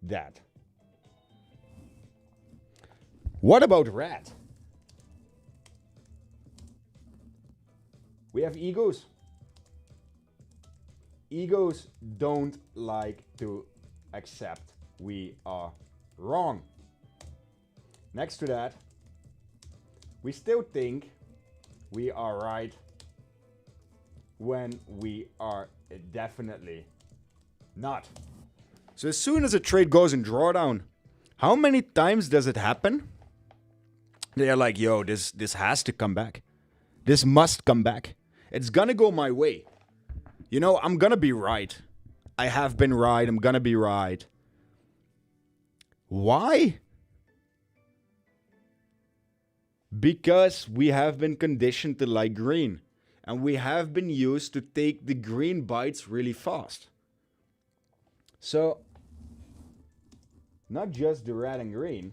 A: that. What about red? We have egos. Egos don't like to accept we are wrong. Next to that, we still think we are right when we are definitely not. So as soon as a trade goes in drawdown, how many times does it happen? They're like, yo, this has to come back. This must come back. It's gonna go my way. I'm gonna be right. I have been right. I'm gonna be right. Why? Because we have been conditioned to like green. And we have been used to take the green bites really fast. So, not just the red and green.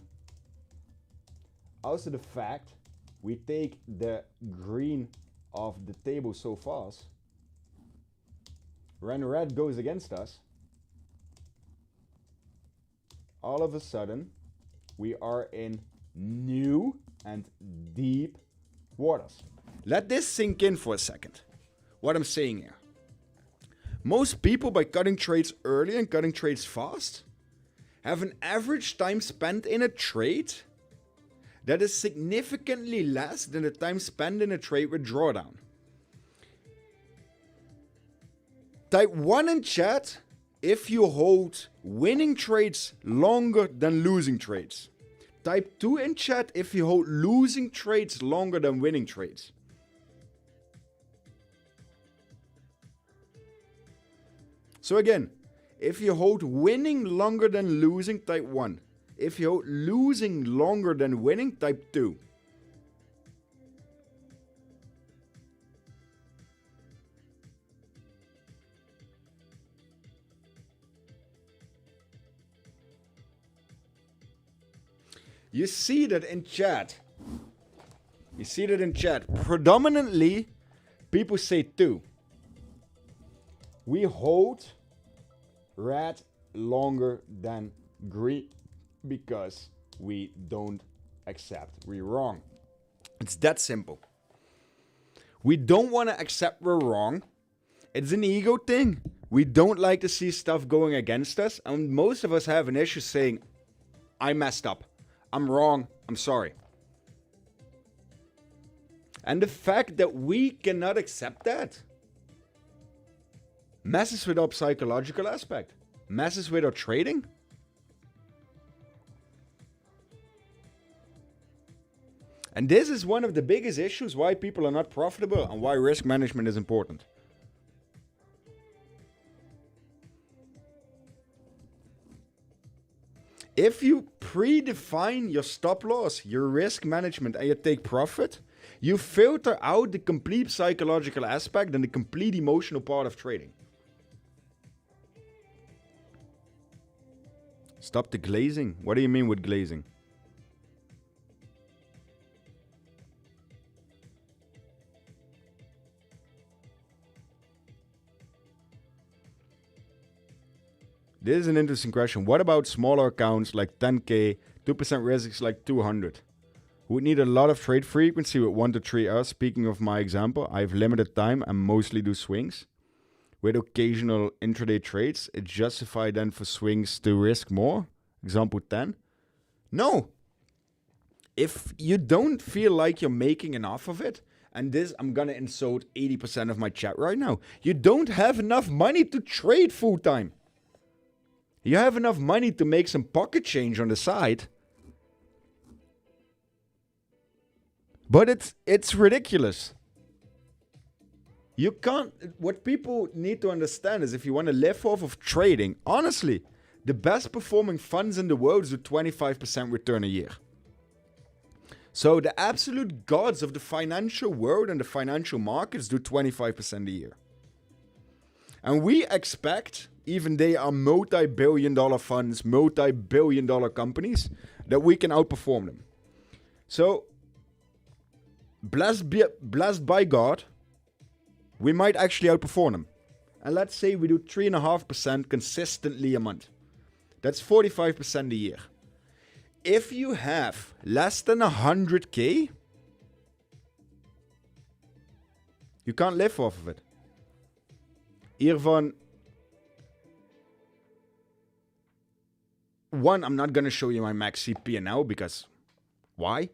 A: Also the fact we take the green off the table so fast. When red goes against us, all of a sudden, we are in new and deep waters. Let this sink in for a second. What I'm saying here. Most people, by cutting trades early and cutting trades fast, have an average time spent in a trade that is significantly less than the time spent in a trade with drawdown. Type 1 in chat if you hold winning trades longer than losing trades. Type 2 in chat if you hold losing trades longer than winning trades. So again, if you hold winning longer than losing, type 1. If you hold losing longer than winning, type 2. You see that in chat. Predominantly, people say 2. We hold red longer than green because we don't accept we're wrong. It's that simple. We don't want to accept we're wrong. It's an ego thing. We don't like to see stuff going against us. And most of us have an issue saying, I messed up. I'm wrong. I'm sorry. And the fact that we cannot accept that messes with our psychological aspect. Messes with our trading. And this is one of the biggest issues why people are not profitable and why risk management is important. If you predefine your stop loss, your risk management, and you take profit, you filter out the complete psychological aspect and the complete emotional part of trading. Stop the glazing. What do you mean with glazing? This is an interesting question. What about smaller accounts like 10K, 2% risk is like 200? Would need a lot of trade frequency with 1 to 3 hours. Speaking of my example, I have limited time and mostly do swings. With occasional intraday trades, it's justified then for swings to risk more. Example 10. No. If you don't feel like you're making enough of it, and this, I'm going to insult 80% of my chat right now. You don't have enough money to trade full time. You have enough money to make some pocket change on the side. But it's ridiculous. You can't, what people need to understand is if you want to live off of trading, honestly, the best performing funds in the world do 25% return a year. So the absolute gods of the financial world and the financial markets do 25% a year. And we expect, even they are multi-billion-dollar funds, multi-billion-dollar companies, that we can outperform them. So, blessed by God, we might actually outperform them. And let's say we do 3.5% consistently a month. That's 45% a year. If you have less than 100K, you can't live off of it. Hiervan, one, I'm not going to show you my max CP now because why?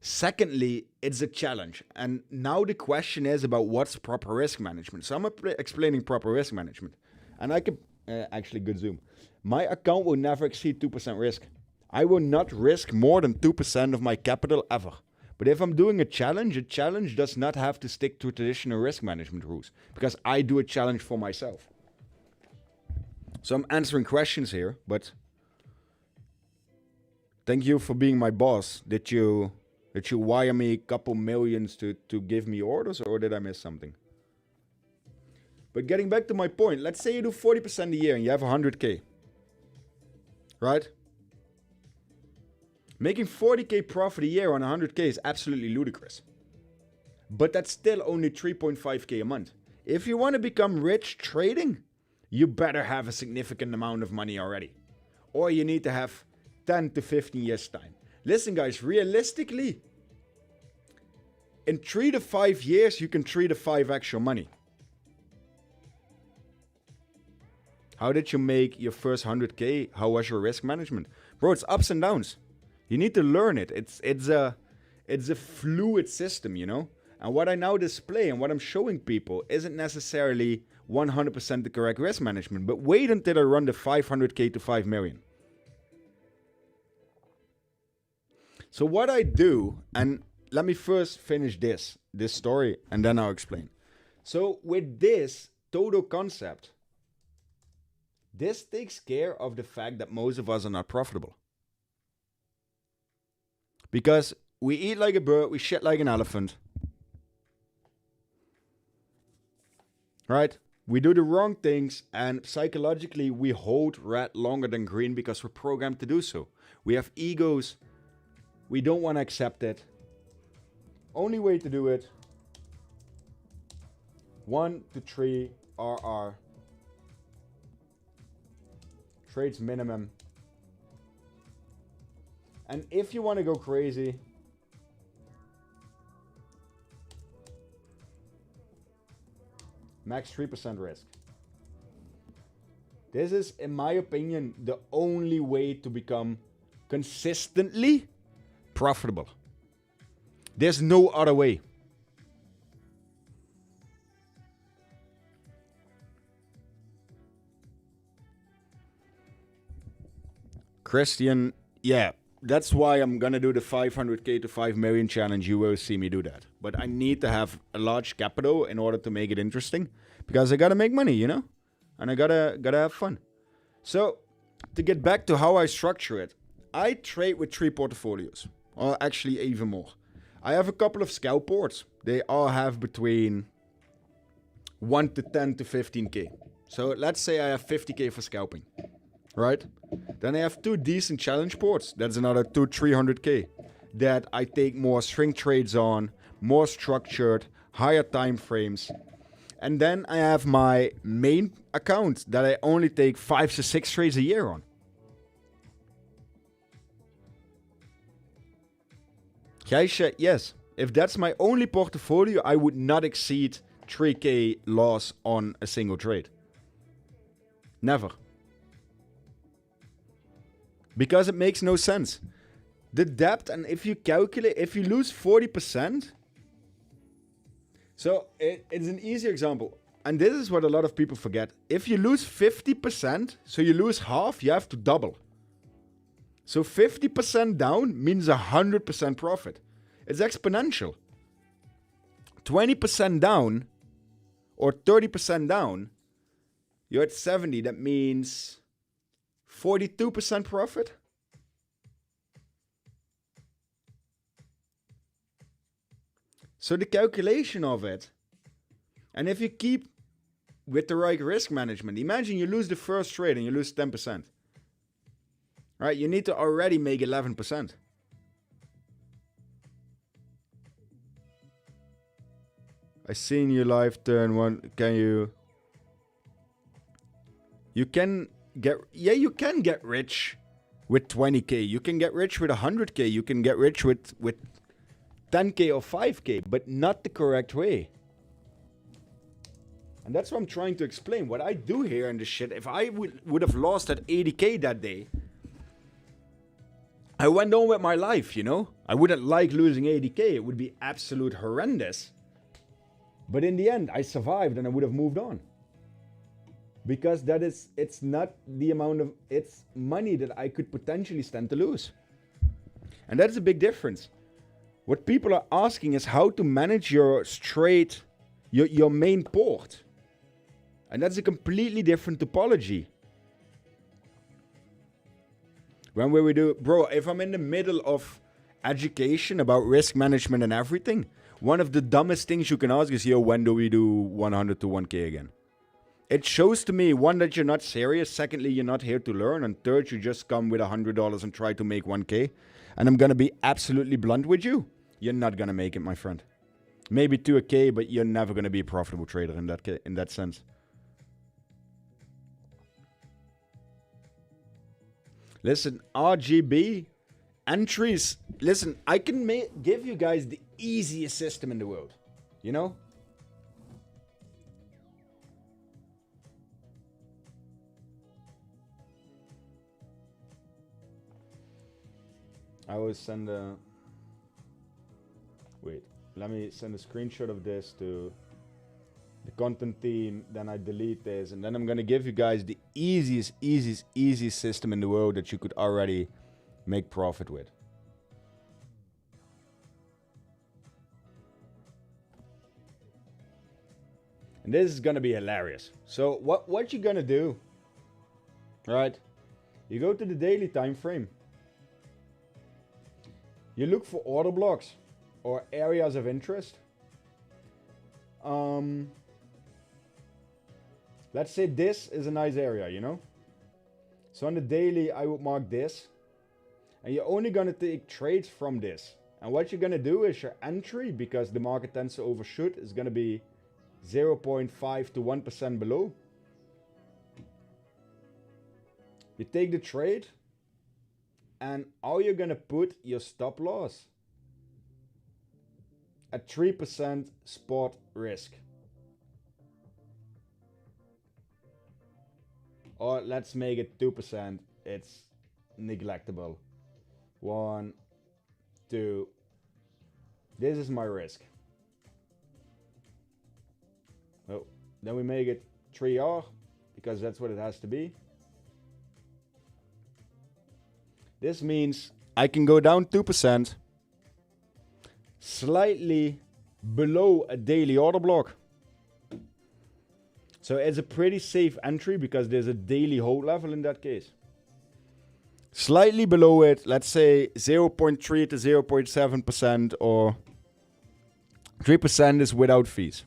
A: Secondly, it's a challenge. And now the question is about what's proper risk management. So I'm explaining proper risk management. And I can, actually good zoom. My account will never exceed 2% risk. I will not risk more than 2% of my capital ever. But if I'm doing a challenge does not have to stick to traditional risk management rules. Because I do a challenge for myself. So I'm answering questions here, but thank you for being my boss. Did you wire me a couple millions to give me orders, or did I miss something? But getting back to my point, let's say you do 40% a year and you have 100K. Right? Making 40K profit a year on 100K is absolutely ludicrous. But that's still only 3.5K a month. If you want to become rich trading, you better have a significant amount of money already. Or you need to have 10 to 15 years time. Listen guys, realistically, in 3 to 5 years, you can 3 to 5x your money. How did you make your first 100K? How was your risk management? Bro, it's ups and downs. You need to learn it. It's a fluid system, you know? And what I now display and what I'm showing people isn't necessarily 100% the correct risk management, but wait until I run the 500K to 5 million. So what I do, and let me first finish this story, and then I'll explain. So with this total concept, this takes care of the fact that most of us are not profitable. Because we eat like a bird, we shit like an elephant. Right? We do the wrong things, and psychologically we hold red longer than green because we're programmed to do so. We have egos. We don't want to accept it. Only way to do it, 1 to 3 RR. Trades minimum. And if you want to go crazy, max 3% risk. This is, in my opinion, the only way to become consistently profitable. There's no other way. Christian, yeah, that's why I'm gonna do the 500K to 5 million challenge. You will see me do that. But I need to have a large capital in order to make it interesting. Because I gotta make money, you know? And I gotta have fun. So, to get back to how I structure it, I trade with 3 portfolios. Or actually even more. I have a couple of scalp boards. They all have between 1 to 10 to 15K. So let's say I have 50K for scalping. Right? Then I have 2 decent challenge boards. That's another 300K. That I take more swing trades on, more structured, higher time frames. And then I have my main account that I only take 5 to 6 trades a year on. Gijsje, yes. If that's my only portfolio, I would not exceed 3k loss on a single trade. Never. Because it makes no sense. The depth, and if you calculate, if you lose 40%, so it's an easy example. And this is what a lot of people forget. If you lose 50%, so you lose half, you have to double. So 50% down means 100% profit. It's exponential. 20% down or 30% down, you're at 70. That means 42% profit. So the calculation of it, and if you keep with the right risk management, imagine you lose the first trade and you lose 10%. Right, you need to already make 11%. I seen you live turn one. Can you? You can get, yeah, you can get rich with 20k. You can get rich with 100k. You can get rich with 10k or 5k, but not the correct way. And that's what I'm trying to explain. What I do here in this shit, if I would have lost at 80k that day, I went on with my life, you know? I wouldn't like losing 80k. It would be absolute horrendous. But in the end, I survived and I would have moved on. Because it's not the amount of, it's money that I could potentially stand to lose. And that's a big difference. What people are asking is how to manage your straight, your main port. And that's a completely different topology. When we do, bro, if I'm in the middle of education about risk management and everything, one of the dumbest things you can ask is, yo, when do we do 100 to 1k again? It shows to me, one, that you're not serious. Secondly, you're not here to learn. And third, you just come with $100 and try to make 1k. And I'm going to be absolutely blunt with you. You're not going to make it, my friend. Maybe to a k, but you're never going to be a profitable trader in that sense. Listen, RGB entries. Listen, I can give you guys the easiest system in the world. You know? I always send a... Wait, let me send a screenshot of this to the content team. Then I delete this. And then I'm going to give you guys the easiest system in the world that you could already make profit with. And this is going to be hilarious. So what you're going to do, right? You go to the daily time frame. You look for order blocks or areas of interest. Let's say this is a nice area, you know? So on the daily, I would mark this. And you're only going to take trades from this. And what you're going to do is your entry, because the market tends to overshoot, is going to be 0.5 to 1% below. You take the trade. And how you're going to put your stop loss? At 3% spot risk. Or let's make it 2%. It's neglectable. 1, 2. This is my risk. Oh, then we make it 3R because that's what it has to be. This means I can go down 2%, slightly below a daily order block. So it's a pretty safe entry because there's a daily hold level in that case. Slightly below it, let's say 0.3 to 0.7%, or 3% is without fees.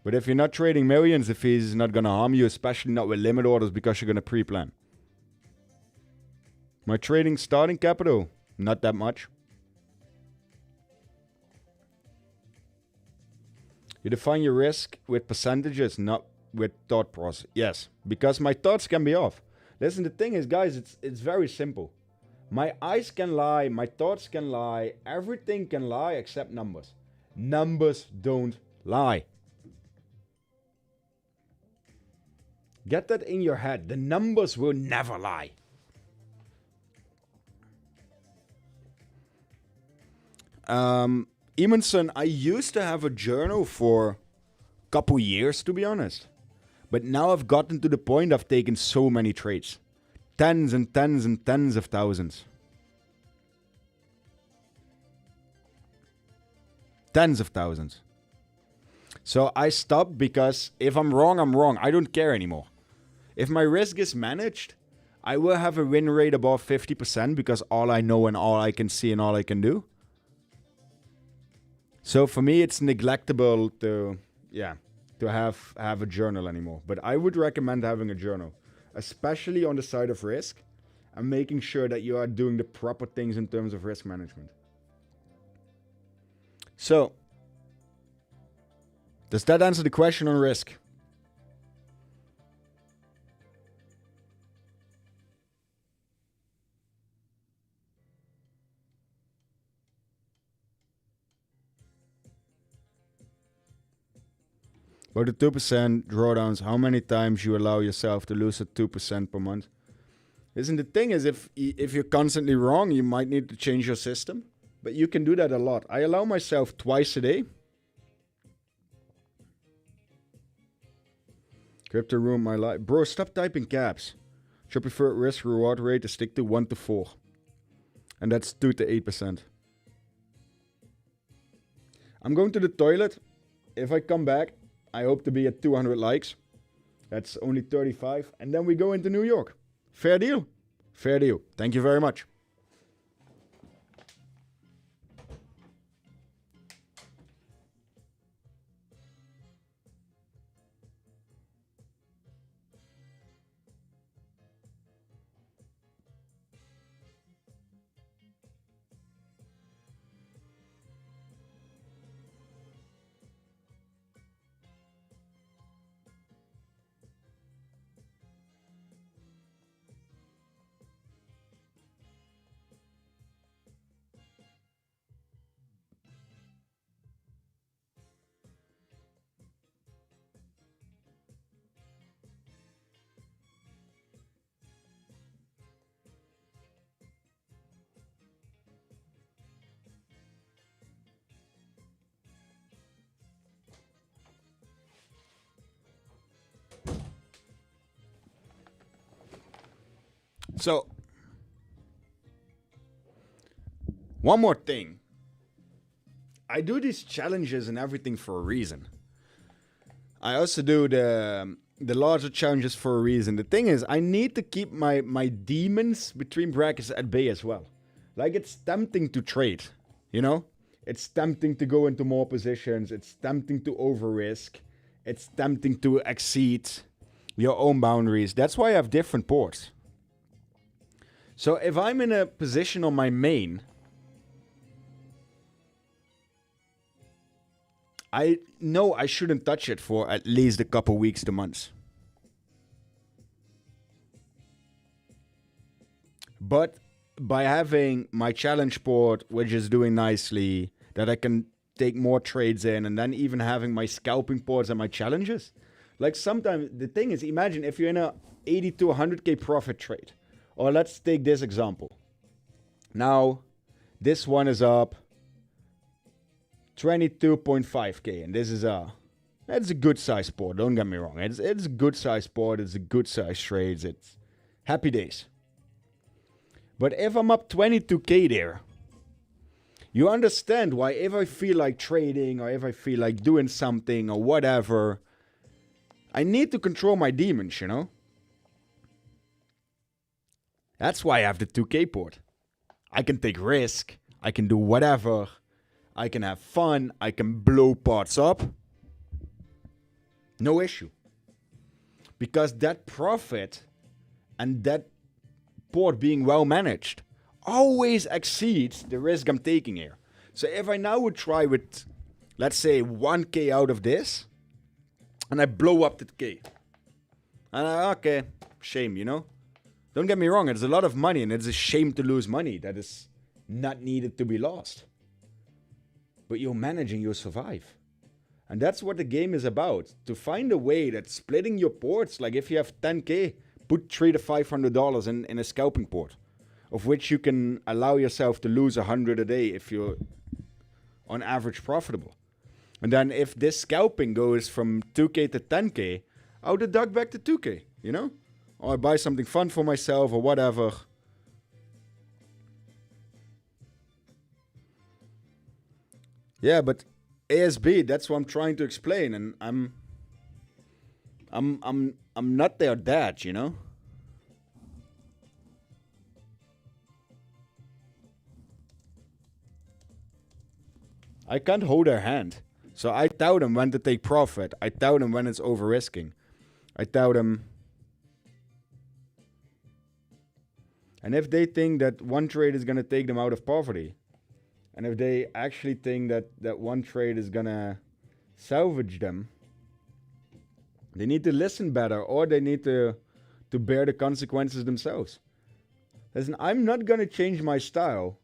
A: But if you're not trading millions, the fees is not going to harm you, especially not with limit orders because you're going to pre-plan. My trading starting capital, not that much. You define your risk with percentages, not with thought process. Yes, because my thoughts can be off. Listen, the thing is, guys, it's very simple. My eyes can lie, my thoughts can lie, everything can lie except numbers. Numbers don't lie. Get that in your head. The numbers will never lie. Emonson, I used to have a journal for a couple years, to be honest. But now I've gotten to the point I've taken so many trades. Tens and tens and tens of thousands. Tens of thousands. So I stopped because if I'm wrong, I'm wrong. I don't care anymore. If my risk is managed, I will have a win rate above 50% because all I know and all I can see and all I can do. So for me, it's neglectable to have a journal anymore. But I would recommend having a journal, especially on the side of risk and making sure that you are doing the proper things in terms of risk management. So, does that answer the question on risk? About the 2% drawdowns, how many times you allow yourself to lose at 2% per month? Listen, the thing is, if you're constantly wrong, you might need to change your system. But you can do that a lot. I allow myself twice a day. Crypto ruined my life. Bro, stop typing caps. Should prefer risk reward rate to stick to 1 to 4. And that's 2 to 8%. I'm going to the toilet. If I come back, I hope to be at 200 likes. That's only 35. And then we go into New York. Fair deal? Fair deal. Thank you very much. So, one more thing. I do these challenges and everything for a reason. I also do the larger challenges for a reason. The thing is, I need to keep my demons between brackets at bay as well. Like, it's tempting to trade, you know? It's tempting to go into more positions. It's tempting to over-risk. It's tempting to exceed your own boundaries. That's why I have different ports. So if I'm in a position on my main, I know I shouldn't touch it for at least a couple weeks to months. But by having my challenge port, which is doing nicely, that I can take more trades in, and then even having my scalping ports and my challenges. Like sometimes, the thing is, imagine if you're in a 80 to 100k profit trade. Or let's take this example. Now, this one is up 22.5k, and this is that's a good size port. Don't get me wrong. It's a good size port. It's a good size trades. It's happy days. But if I'm up 22k there, you understand why if I feel like trading or if I feel like doing something or whatever, I need to control my demons, you know? That's why I have the 2K port. I can take risk. I can do whatever. I can have fun. I can blow parts up. No issue. Because that profit and that port being well managed always exceeds the risk I'm taking here. So if I now would try with, let's say 1K out of this, and I blow up the K. And okay, shame, you know? Don't get me wrong, it's a lot of money, and it's a shame to lose money that is not needed to be lost. But you're managing, you'll survive. And that's what the game is about. To find a way that splitting your ports, like if you have 10K, put $300 to $500 in a scalping port, of which you can allow yourself to lose 100 a day if you're on average profitable. And then if this scalping goes from 2K to 10K, I'll deduct back to 2K, you know? Or I buy something fun for myself or whatever. Yeah, but ASB, that's what I'm trying to explain, and I'm not their dad, you know? I can't hold their hand. So I tell them when to take profit. I tell them when it's over risking. I tell them. And if they think that one trade is going to take them out of poverty, and if they actually think that one trade is going to salvage them, they need to listen better, or they need to bear the consequences themselves. Listen, I'm not going to change my style,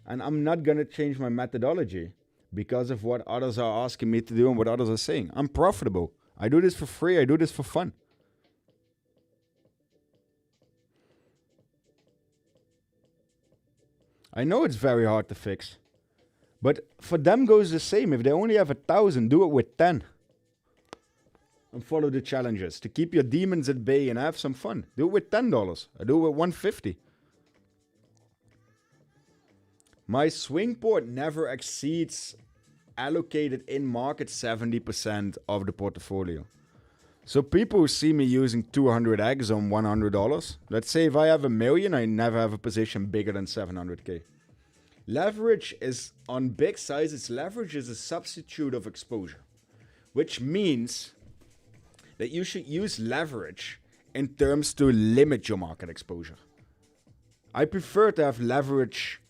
A: and I'm not going to change my methodology because of what others are asking me to do and what others are saying. I'm profitable. I do this for free. I do this for fun. I know it's very hard to fix. But for them goes the same. If they only have 1,000, do it with 10. And follow the challenges to keep your demons at bay and have some fun. Do it with $10. I do it with $150. My swing port never exceeds allocated in market 70% of the portfolio. So people who see me using 200x on $100, let's say if I have $1 million, I never have a position bigger than 700K. Leverage is, on big sizes, leverage is a substitute of exposure, which means that you should use leverage in terms to limit your market exposure. I prefer to have leverage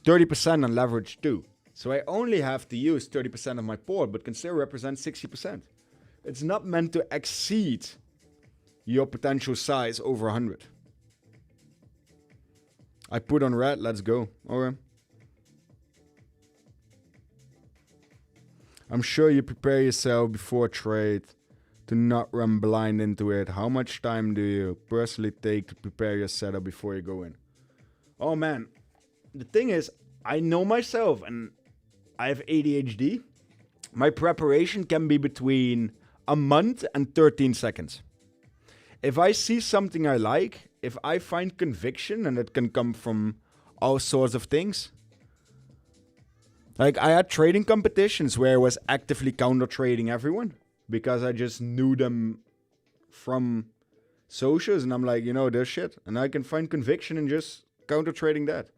A: 30% on leverage 2. So I only have to use 30% of my port, but can still represent 60%. It's not meant to exceed your potential size over 100. I put on red, let's go. Okay. I'm sure you prepare yourself before trade to not run blind into it. How much time do you personally take to prepare your setup before you go in? Oh man, the thing is, I know myself and I have ADHD. My preparation can be between a month and 13 seconds. If I see something I like, if I find conviction, and it can come from all sorts of things. Like I had trading competitions where I was actively counter trading everyone because I just knew them from socials, and I'm like, you know, they're shit. And I can find conviction in just counter trading that.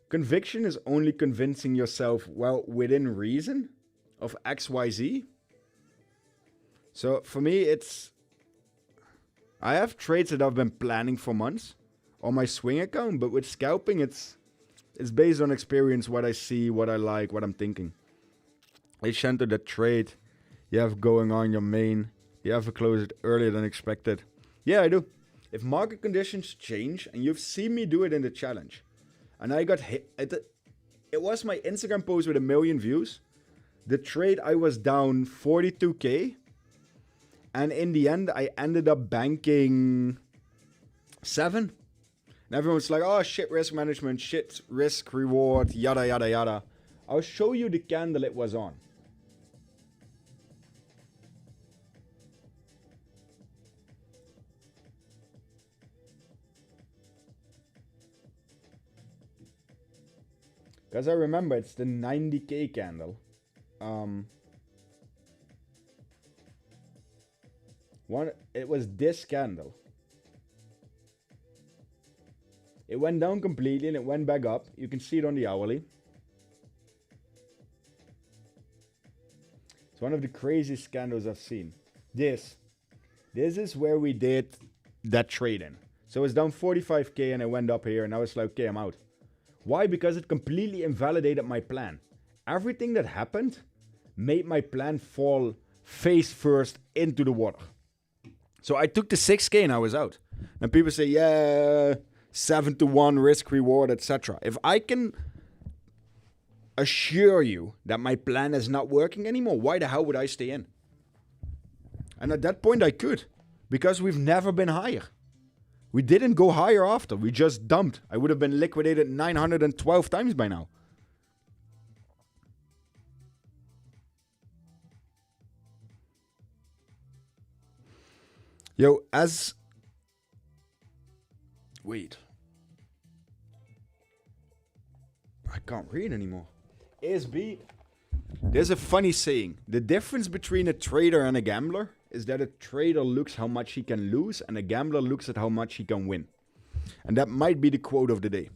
A: Conviction is only convincing yourself, well, within reason of XYZ. So for me, I have trades that I've been planning for months on my swing account, but with scalping, it's based on experience, what I see, what I like, what I'm thinking. Hey, Shanto, that trade you have going on your main, you have to close it earlier than expected. Yeah, I do. If market conditions change, and you've seen me do it in the challenge, and I got hit, it was my Instagram post with 1 million views. The trade, I was down 42K. And in the end, I ended up banking 7. And everyone's like, oh, shit risk management, shit risk reward, yada, yada, yada. I'll show you the candle it was on. Because I remember it's the 90K candle. It was this candle. It went down completely and it went back up. You can see it on the hourly. It's one of the craziest candles I've seen. This is where we did that trade in. So it's down 45K and it went up here and I was like, okay, I'm out. Why? Because it completely invalidated my plan. Everything that happened made my plan fall face first into the water. So I took the 6K and I was out. And people say, yeah, 7-1 risk reward, etc. If I can assure you that my plan is not working anymore, why the hell would I stay in? And at that point I could, because we've never been higher. We didn't go higher after, we just dumped. I would have been liquidated 912 times by now. Yo, wait. I can't read anymore. ASB. There's a funny saying. The difference between a trader and a gambler is that a trader looks how much he can lose and a gambler looks at how much he can win. And that might be the quote of the day.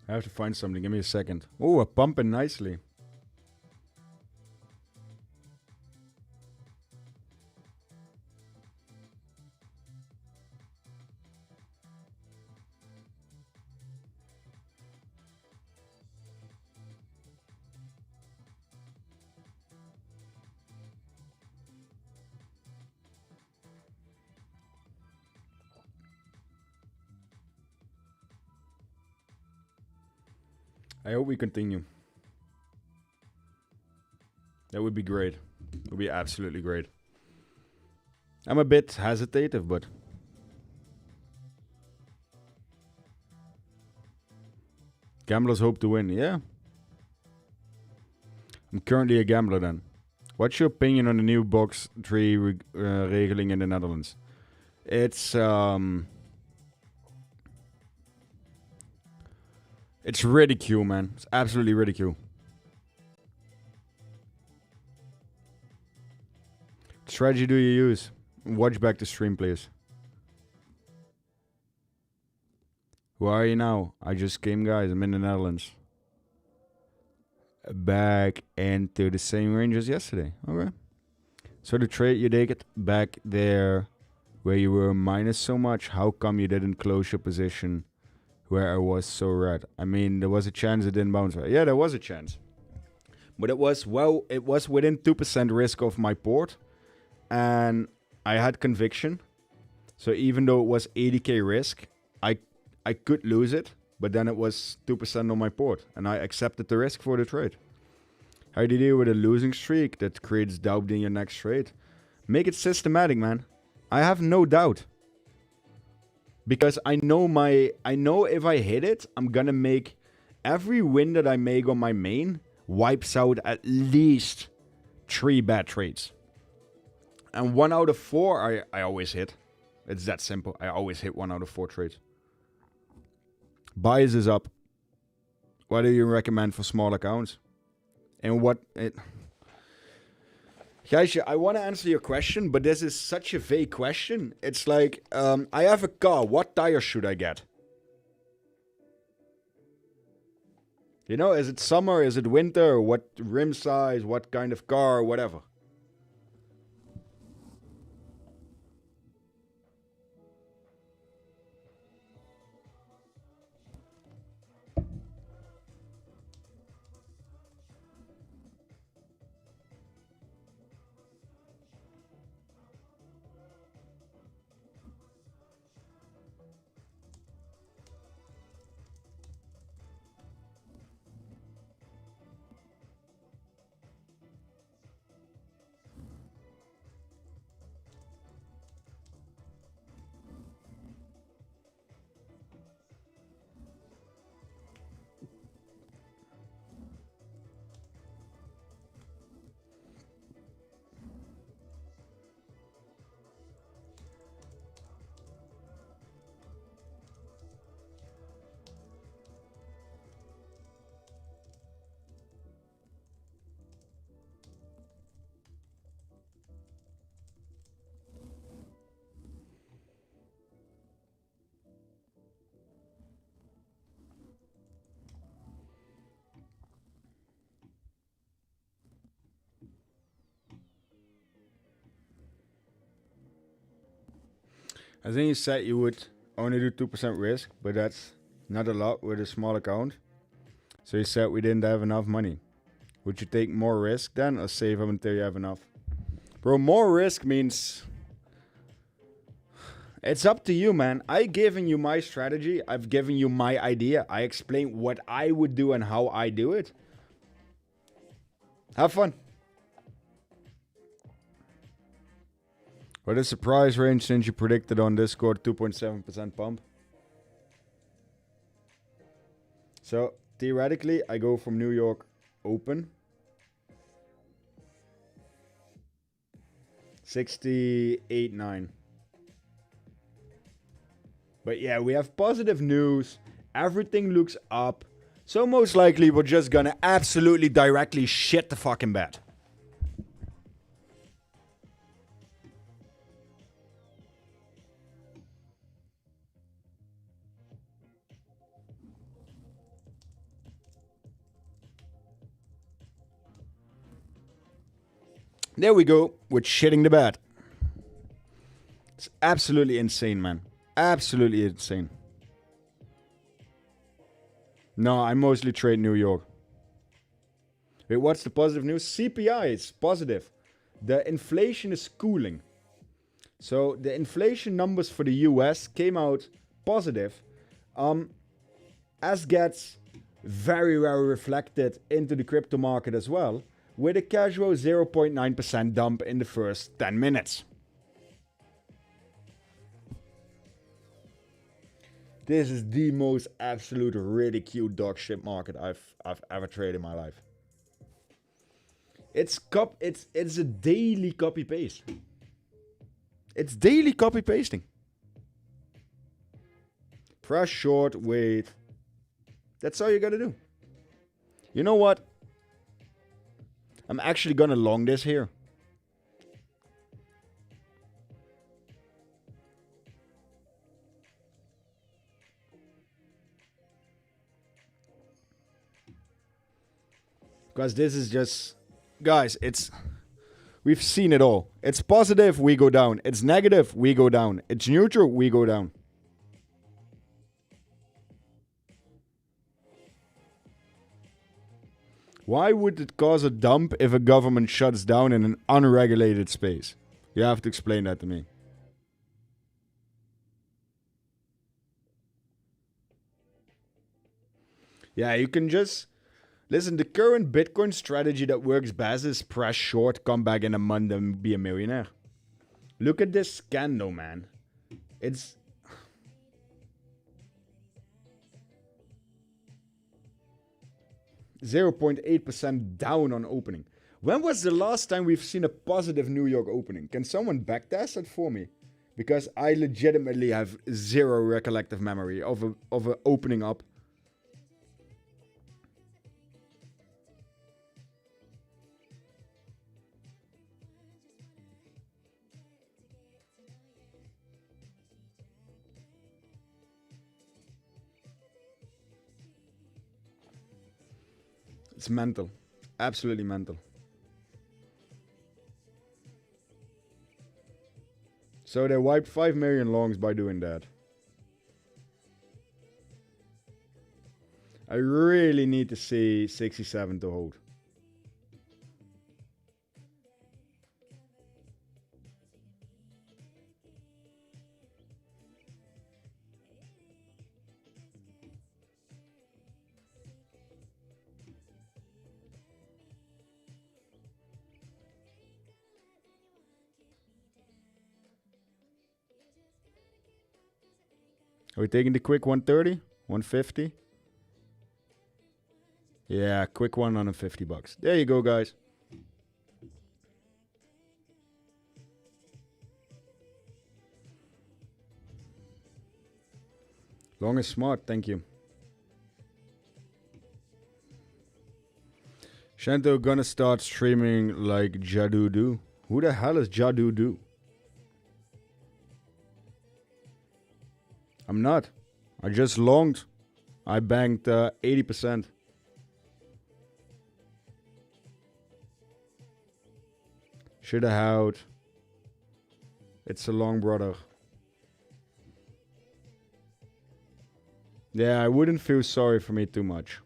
A: I have to find something. Give me a second. Oh, pumping nicely. I hope we continue. That would be great. It would be absolutely great. I'm a bit hesitative, but gamblers hope to win. Yeah. I'm currently a gambler then. What's your opinion on the new box 3 regeling in the Netherlands? It's ridicule, man. It's absolutely ridicule. What strategy do you use? Watch back the stream, please. Where are you now? I just came, guys. I'm in the Netherlands. Back into the same range as yesterday. Okay. So the trade, you take it back there where you were minus so much. How come you didn't close your position where I was so red? I mean, there was a chance it didn't bounce right. Yeah, there was a chance. But it was within 2% risk of my port. And I had conviction. So even though it was 80k risk, I could lose it. But then it was 2% on my port. And I accepted the risk for the trade. How do you deal with a losing streak that creates doubt in your next trade? Make it systematic, man. I have no doubt. Because I know if I hit it, I'm gonna make every win that I make on my main wipes out at least 3 bad trades. And 1 out of 4 I always hit. It's that simple. I always hit 1 out of 4 trades. Bias is up. What do you recommend for small accounts? And what it... Gijsje, I want to answer your question, but this is such a vague question. It's like, I have a car. What tires should I get? You know, is it summer? Is it winter? What rim size? What kind of car? Whatever. I think you said you would only do 2% risk, but that's not a lot with a small account. So you said we didn't have enough money. Would you take more risk then or save up until you have enough? Bro, more risk means... It's up to you, man. I've given you my strategy. I've given you my idea. I explained what I would do and how I do it. Have fun. What is the price range since you predicted on Discord 2.7% pump? So, theoretically, I go from New York open. 68.9. But yeah, we have positive news. Everything looks up. So most likely we're just gonna absolutely directly shit the fucking bed. There we go, with shitting the bed. It's absolutely insane, man. Absolutely insane. No, I mostly trade New York. Wait, what's the positive news? CPI is positive. The inflation is cooling. So the inflation numbers for the US came out positive. As gets very, very reflected into the crypto market as well, with a casual 0.9% dump in the first 10 minutes. This is the most absolute really cute dog shit market I've ever traded in my life. It's a daily copy paste. It's daily copy pasting. Press short, wait. That's all you gotta do. You know what? I'm actually gonna long this here. Because this is just... Guys, we've seen it all. It's positive, we go down. It's negative, we go down. It's neutral, we go down. Why would it cause a dump if a government shuts down in an unregulated space? You have to explain that to me. Yeah, you can just... Listen, the current Bitcoin strategy that works best is press short, come back in a month and be a millionaire. Look at this candle, man. It's... .8% down on opening. When was the last time we've seen a positive New York opening? Can someone backtest it for me? Because I legitimately have zero recollective memory of a opening up. It's mental. Absolutely mental. So they wiped 5 million longs by doing that. I really need to see 67 to hold. Are we taking the quick 130? 150? Yeah, quick one on a $50. There you go, guys. Long is smart, thank you. Shanto gonna start streaming like Jadudu. Who the hell is Jadudu? I'm not. I just longed. I banked 80%. Should have held. It's a long, brother. Yeah, I wouldn't feel sorry for me too much.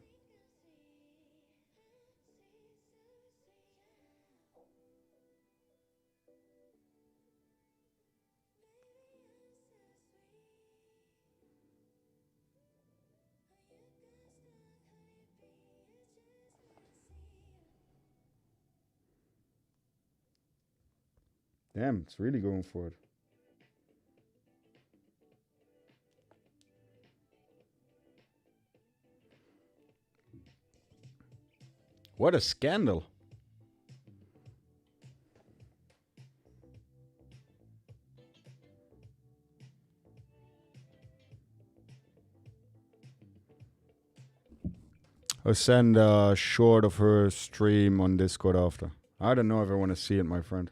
A: Damn, it's really going for it. What a scandal. I'll send a short of her stream on Discord after. I don't know if I want to see it, my friend.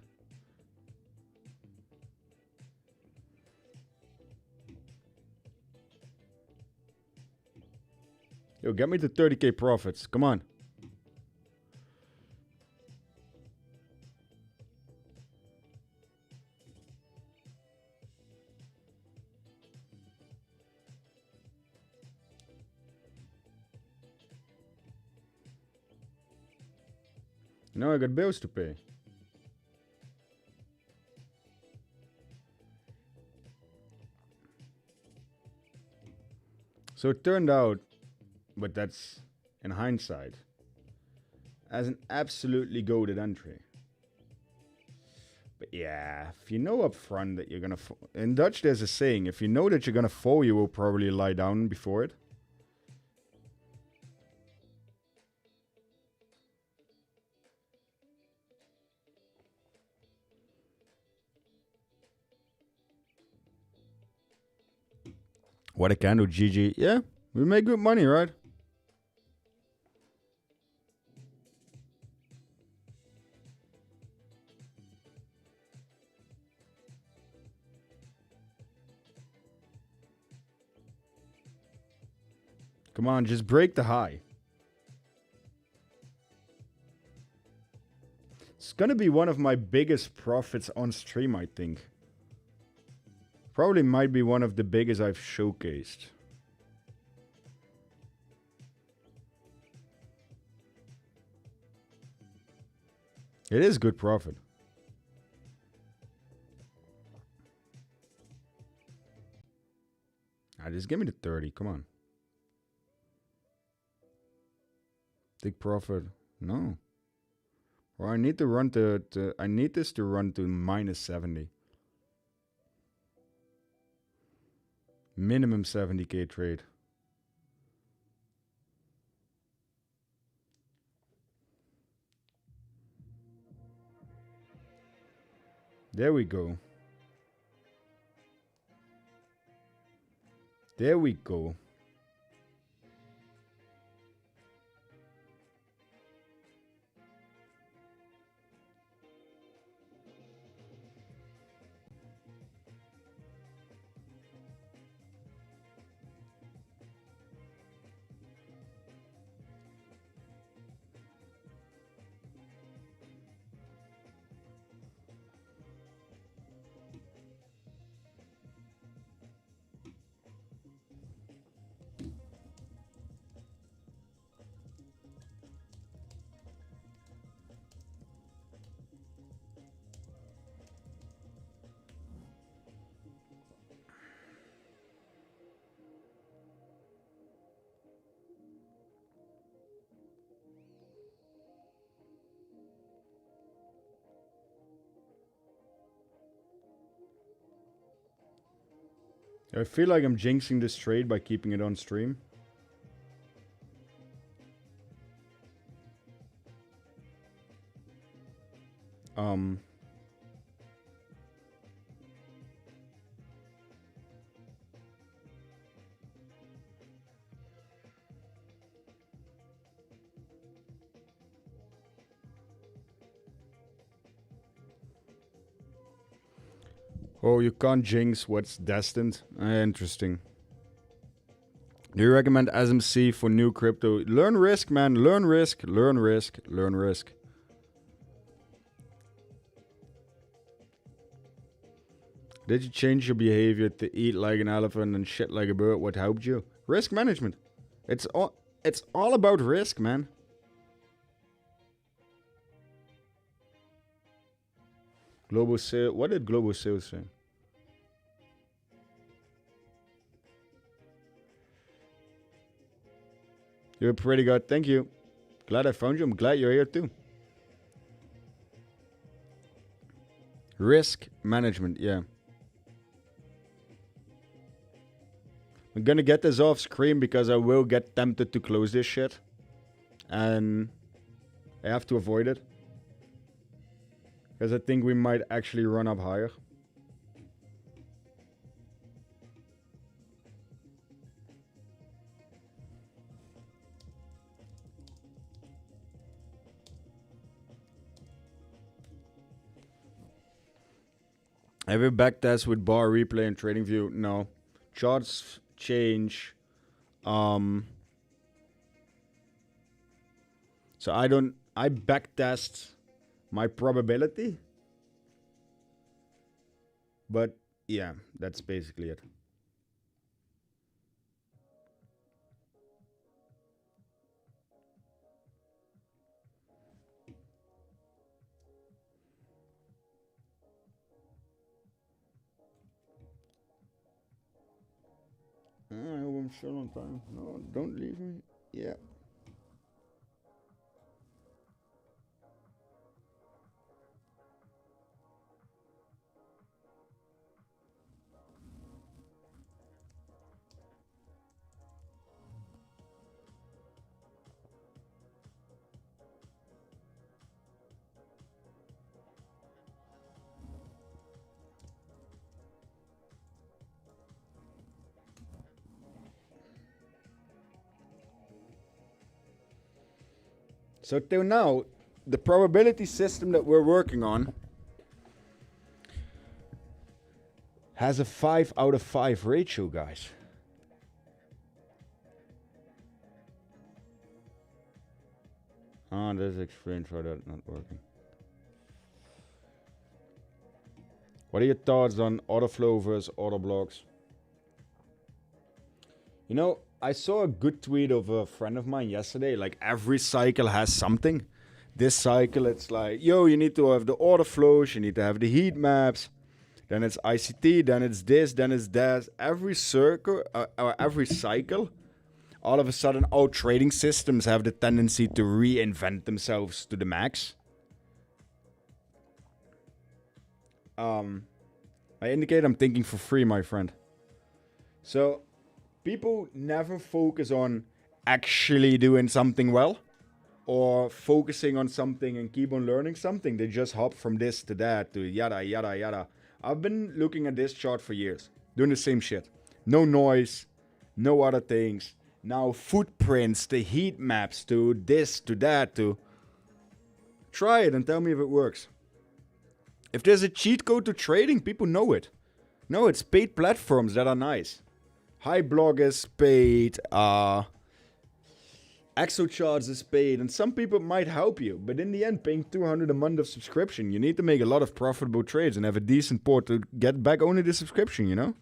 A: Yo, get me to 30k profits. Come on. No, I got bills to pay. So it turned out, but that's in hindsight, as an absolutely goated entry. But yeah, if you know up front that you're gonna... In Dutch there's a saying, if you know that you're gonna fall, you will probably lie down before it. What I can do, GG. Yeah, we make good money, right? Come on, just break the high. It's gonna be one of my biggest profits on stream, I think. Probably might be one of the biggest I've showcased. It is good profit. Just give me the 30, come on. Big profit. No. Or I need to run I need this to run to minus 70. Minimum 70k trade. There we go. There we go. I feel like I'm jinxing this trade by keeping it on stream. Oh, you can't jinx what's destined. Interesting. Do you recommend SMC for new crypto? Learn risk, man. Learn risk. Learn risk. Learn risk. Did you change your behavior to eat like an elephant and shit like a bird? What helped you? Risk management. It's all about risk, man. Global sale. What did global sales say? You're pretty good. Thank you. Glad I found you. I'm glad you're here too. Risk management, yeah. I'm gonna get this off screen because I will get tempted to close this shit. And I have to avoid it. Because I think we might actually run up higher. Have you backtest with bar replay and trading view? No. Charts change. So I backtest my probability. But yeah, that's basically it. I hope I'm still on time. No, don't leave me. Yeah. So till now, the probability system that we're working on has a 5 out of 5 ratio, guys. This explains why that's not working. What are your thoughts on auto flow versus auto blocks? You know, I saw a good tweet of a friend of mine yesterday. Like, every cycle has something. This cycle, it's like, yo, you need to have the auto flows, you need to have the heat maps. Then it's ICT, then it's this, then it's that. Every circle, or every cycle, all of a sudden, all trading systems have the tendency to reinvent themselves to the max. I indicate I'm thinking for free, my friend. So, people never focus on actually doing something well or focusing on something and keep on learning something. They just hop from this to that to yada, yada, yada. I've been looking at this chart for years, doing the same shit. No noise, no other things. Now footprints, the heat maps, to this, to that, to... Try it and tell me if it works. If there's a cheat code to trading, people know it. No, it's paid platforms that are nice. HiBlog is paid, ExoCharts is paid, and some people might help you. But in the end, paying $200 a month of subscription, you need to make a lot of profitable trades and have a decent port to get back only the subscription, you know?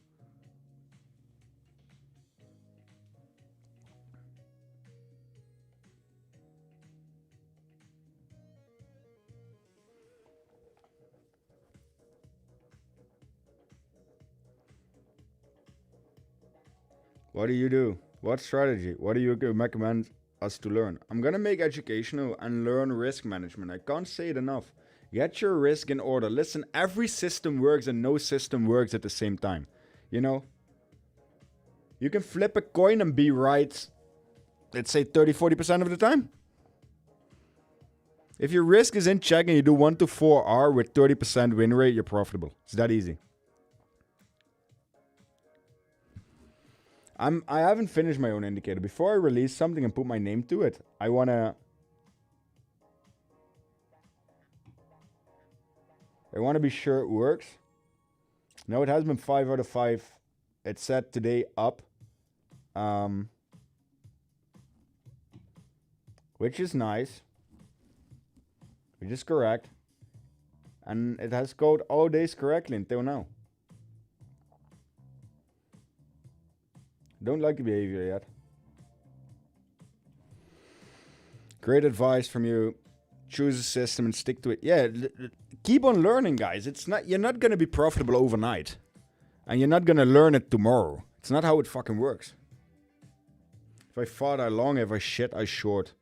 A: What do you do? What strategy? What do you recommend us to learn? I'm gonna make educational and learn risk management. I can't say it enough. Get your risk in order. Listen, every system works and no system works at the same time. You know? You can flip a coin and be right, let's say 30-40% of the time. If your risk is in check and you do 1 to 4R with 30% win rate, you're profitable. It's that easy. I haven't finished my own indicator. Before I release something and put my name to it, I wanna be sure it works. No, it has been 5 out of 5. It said today up. Which is nice. Which is correct. And it has code all days correctly until now. Don't like the behavior yet. Great advice from you. Choose a system and stick to it. Yeah, keep on learning, guys. You're not gonna be profitable overnight. And you're not gonna learn it tomorrow. It's not how it fucking works. If I fought, I long. If I shit, I short.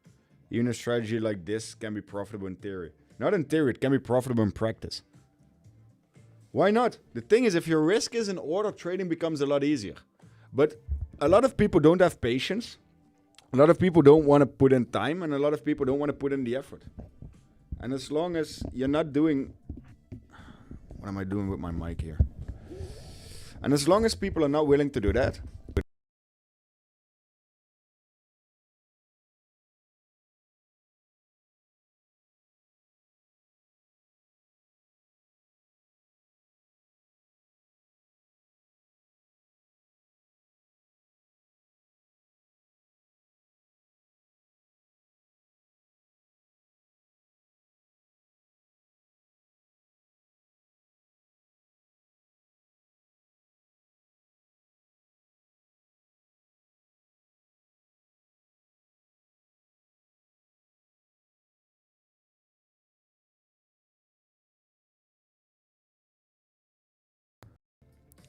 A: Even a strategy like this can be profitable in theory. Not in theory, it can be profitable in practice. Why not? The thing is, if your risk is in order, trading becomes a lot easier. But a lot of people don't have patience. A lot of people don't want to put in time, and a lot of people don't want to put in the effort. And as long as you're not doing... What am I doing with my mic here? And as long as people are not willing to do that...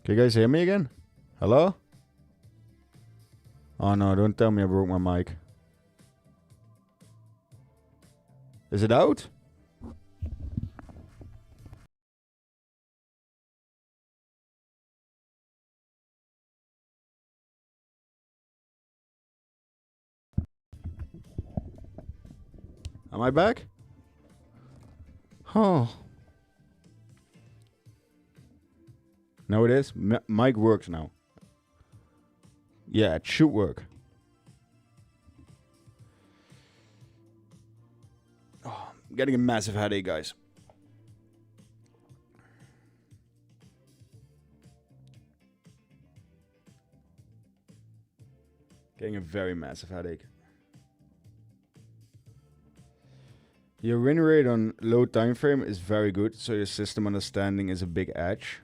A: Can you guys hear me again? Hello? Oh no, don't tell me I broke my mic. Is it out? Am I back? Oh. No, it is. Mic works now. Yeah, it should work. Oh, I'm getting a massive headache, guys. Getting a very massive headache. Your win rate on low time frame is very good, so your system understanding is a big edge.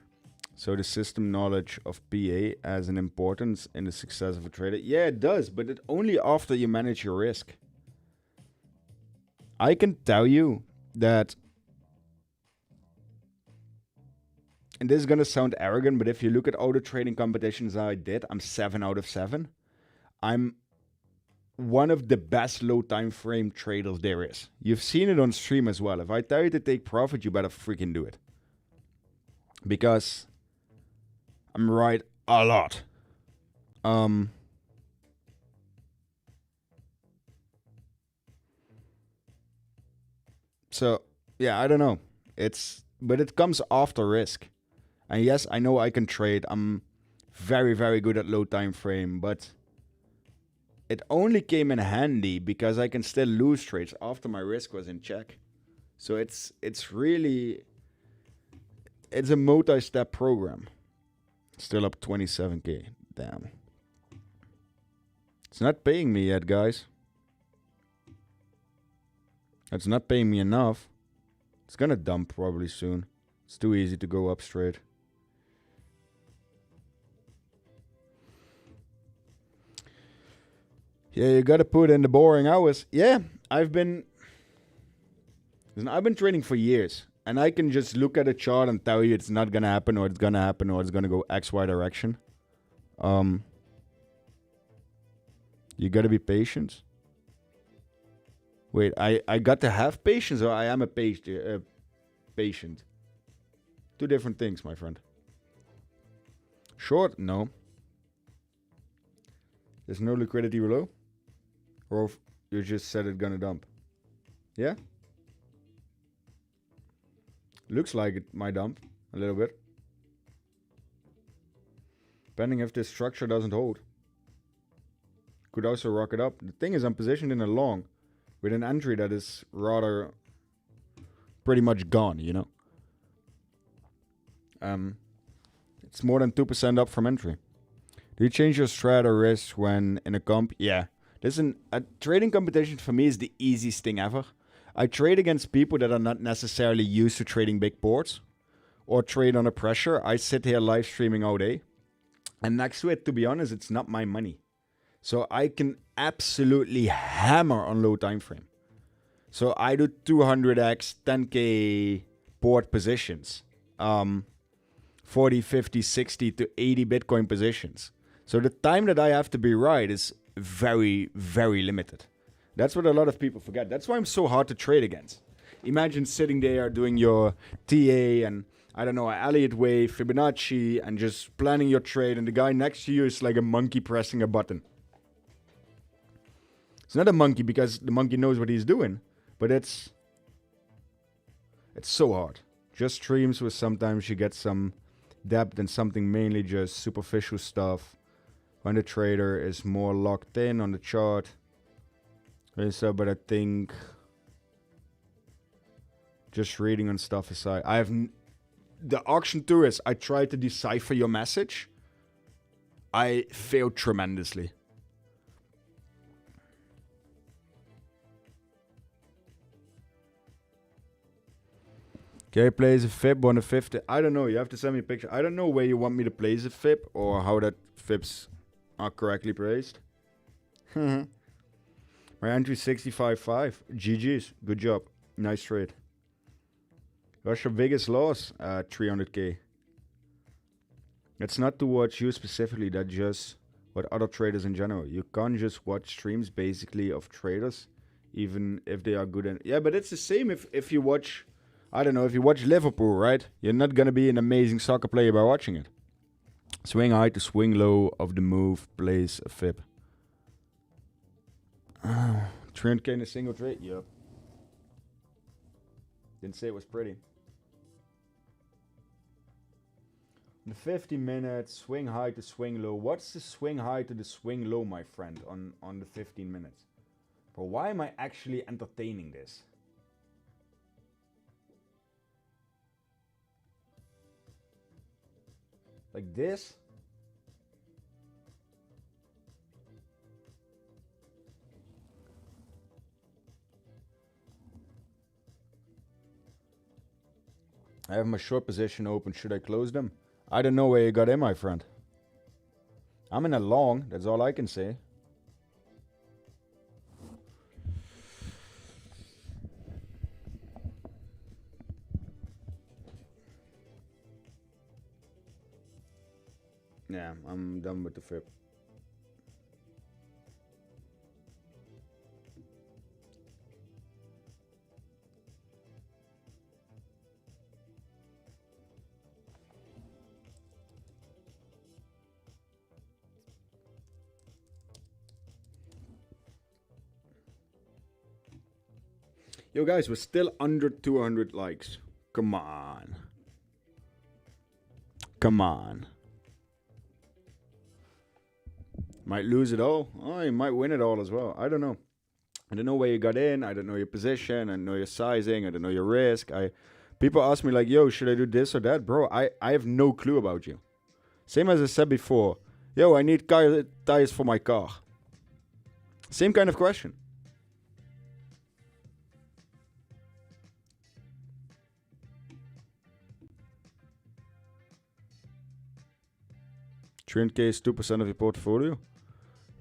A: So the system knowledge of PA has an importance in the success of a trader. Yeah, it does, but it only after you manage your risk. I can tell you that, and this is going to sound arrogant, but if you look at all the trading competitions I did, I'm 7 out of 7. I'm one of the best low time frame traders there is. You've seen it on stream as well. If I tell you to take profit, you better freaking do it. Because I'm right a lot. So, yeah, I don't know. But it comes after risk. And yes, I know I can trade. I'm very, very good at low time frame, but it only came in handy because I can still lose trades after my risk was in check. So it's really, it's a multi-step program. Still up 27k. Damn. It's not paying me yet, guys. It's not paying me enough. It's gonna dump probably soon. It's too easy to go up straight. Yeah, you gotta put in the boring hours. Yeah, I've been trading for years. And I can just look at a chart and tell you it's not gonna happen, or it's gonna happen, or it's gonna go XY direction. You gotta be patient. Wait, I got to have patience, or I am a patient? Two different things, my friend. Short? No. There's no liquidity below? Or you just said it's gonna dump? Yeah? Looks like it might dump a little bit. Depending if this structure doesn't hold. Could also rock it up. The thing is, I'm positioned in a long with an entry that is rather pretty much gone, you know. It's more than 2% up from entry. Do you change your strat or risk when in a comp? Yeah. Listen, a trading competition for me is the easiest thing ever. I trade against people that are not necessarily used to trading big boards or trade under pressure. I sit here live streaming all day. And next to it, to be honest, it's not my money. So I can absolutely hammer on low time frame. So I do 200x, 10K board positions. 40, 50, 60 to 80 Bitcoin positions. So the time that I have to be right is very, very limited. That's what a lot of people forget. That's why I'm so hard to trade against. Imagine sitting there doing your TA and, I don't know, Elliott wave, Fibonacci, and just planning your trade, and the guy next to you is like a monkey pressing a button. It's not a monkey because the monkey knows what he's doing, but it's so hard. Just streams where sometimes you get some depth and something mainly just superficial stuff when the trader is more locked in on the chart. So, but I think just reading on stuff aside, the auction tourist, I tried to decipher your message. I failed tremendously. Okay, plays a fib on the 50. I don't know. You have to send me a picture. I don't know where you want me to place a fib or how that fibs are correctly placed. My entry 65.5. GG's. Good job. Nice trade. What's your biggest loss? 300k. It's not towards you specifically. That's just what other traders in general. You can't just watch streams basically of traders, even if they are good. Yeah, but it's the same if you watch... I don't know, if you watch Liverpool, right? You're not going to be an amazing soccer player by watching it. Swing high to swing low of the move plays a fib. 300k in a single trade? Yep. Didn't say it was pretty. The 50 minutes, swing high to swing low. What's the swing high to the swing low, my friend, on the 15 minutes? But why am I actually entertaining this? Like this? I have my short position open. Should I close them? I don't know where you got in, my friend. I'm in a long. That's all I can say. Yeah, I'm done with the fib. Yo guys, we're still under 200 likes. Come on. Come on. Might lose it all. Oh, you might win it all as well. I don't know. I don't know where you got in. I don't know your position. I don't know your sizing. I don't know your risk. People ask me like, yo, should I do this or that? Bro, I have no clue about you. Same as I said before. Yo, I need tires for my car. Same kind of question. $300k is 2% of your portfolio?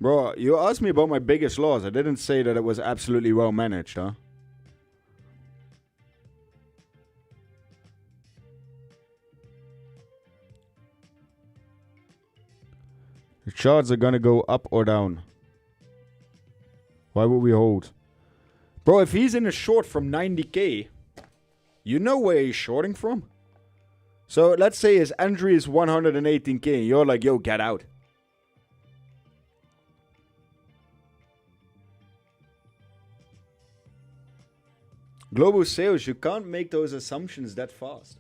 A: Bro, you asked me about my biggest loss. I didn't say that it was absolutely well managed, huh? The charts are gonna go up or down. Why would we hold? Bro, if he's in a short from 90k, you know where he's shorting from? So let's say his entry is 118k and you're like, yo, get out. Global sales, you can't make those assumptions that fast.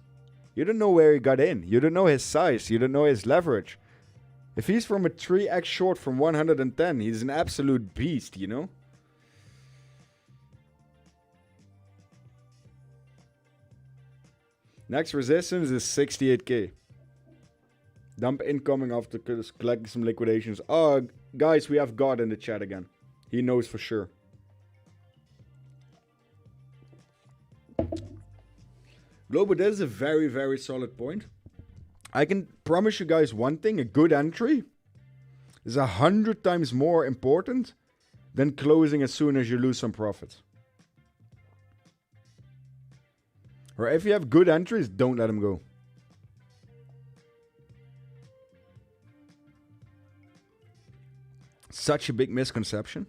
A: You don't know where he got in. You don't know his size. You don't know his leverage. If he's from a 3x short from 110, he's an absolute beast, you know? Next resistance is 68k. Dump incoming after collecting some liquidations. Oh, guys, we have God in the chat again. He knows for sure. Global, that is a very, very solid point. I can promise you guys one thing, a good entry is 100 times more important than closing as soon as you lose some profits. Or if you have good entries, don't let them go. Such a big misconception.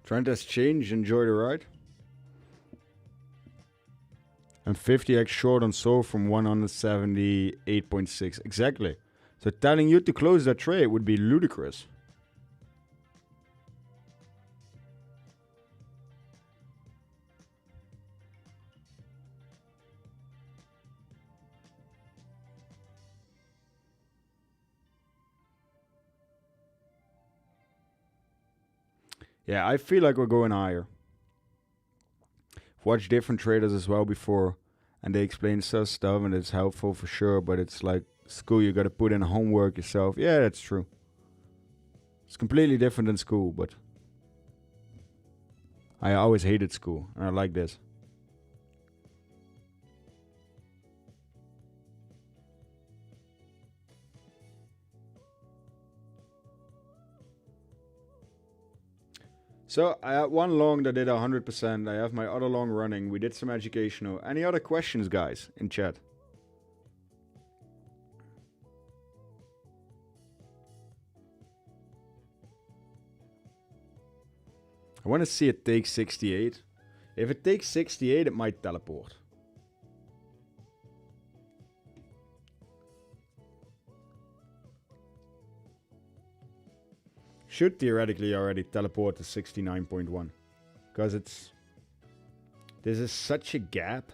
A: Trend has changed, enjoy the ride. And 50x short on SOL from 178.6. Exactly. So telling you to close that trade would be ludicrous. Yeah, I feel like we're going higher. I've watched different traders as well before, and they explain some stuff, and it's helpful for sure, but it's like school, you got to put in homework yourself. Yeah, that's true. It's completely different than school, but I always hated school, and I like this. So I had one long that did 100%. I have my other long running. We did some educational. Any other questions, guys, in chat? I want to see it take 68. If it takes 68, it might teleport. Should theoretically already teleport to 69.1. Because it's... This is such a gap.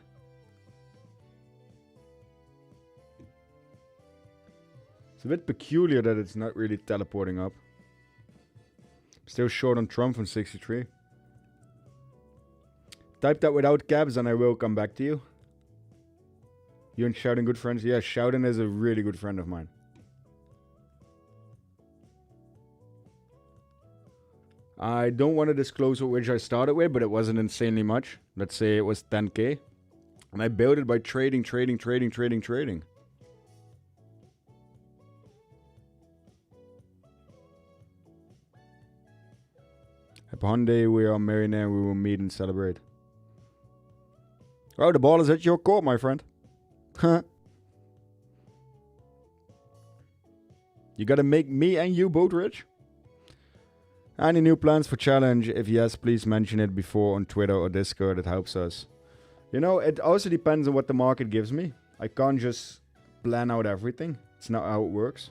A: It's a bit peculiar that it's not really teleporting up. Still short on Trump from 63. Type that without caps and I will come back to you. You and Shouting good friends? Yeah, Shouting is a really good friend of mine. I don't want to disclose which I started with, but it wasn't insanely much. Let's say it was 10k. And I built it by trading. One day we are millionaire, we will meet and celebrate. Oh, the ball is at your court, my friend. Huh? You gotta make me and you both rich? Any new plans for challenge? If yes, please mention it before on Twitter or Discord. It helps us. You know, it also depends on what the market gives me. I can't just plan out everything. It's not how it works.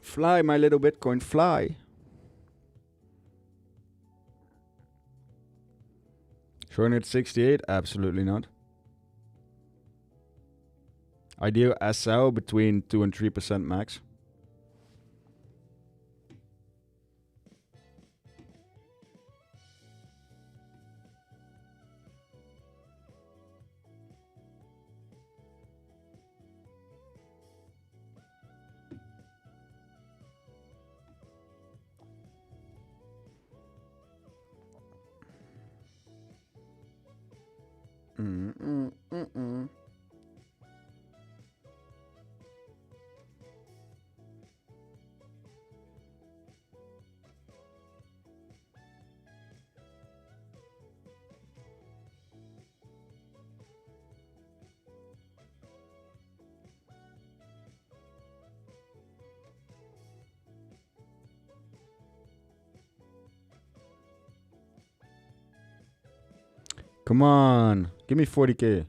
A: Fly, my little Bitcoin, fly. Showing at 68? Absolutely not. Ideal SL between 2 and 3% max. Come on. Give me 40K.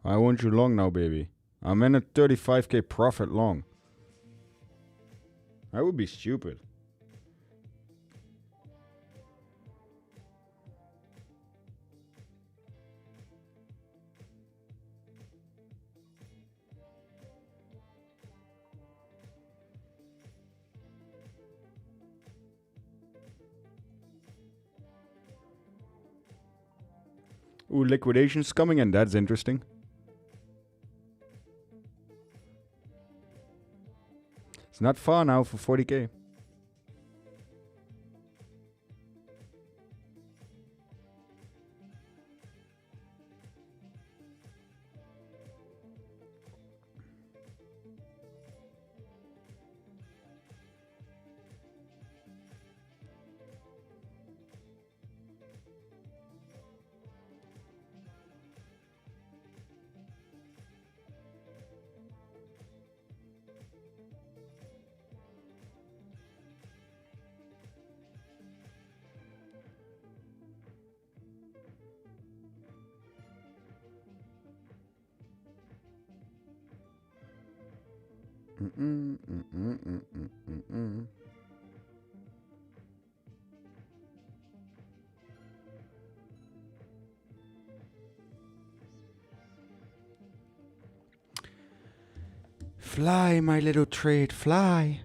A: I want you long now, baby. I'm in a 35K profit long. I would be stupid. Ooh, liquidation's coming in. That's interesting. It's not far now for 40K. Fly, my little trade, fly.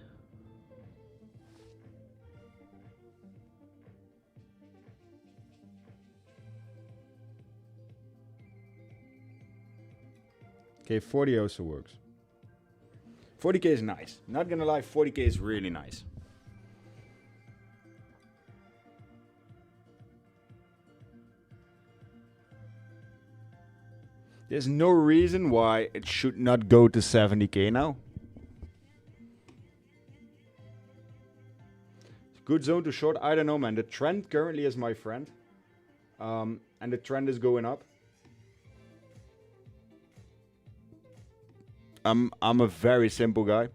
A: Okay, 40 also works. 40K is nice. Not gonna lie, 40K is really nice. There's no reason why it should not go to 70K now. Good zone to short. I don't know, man. The trend currently is my friend. And the trend is going up. I'm a very simple guy.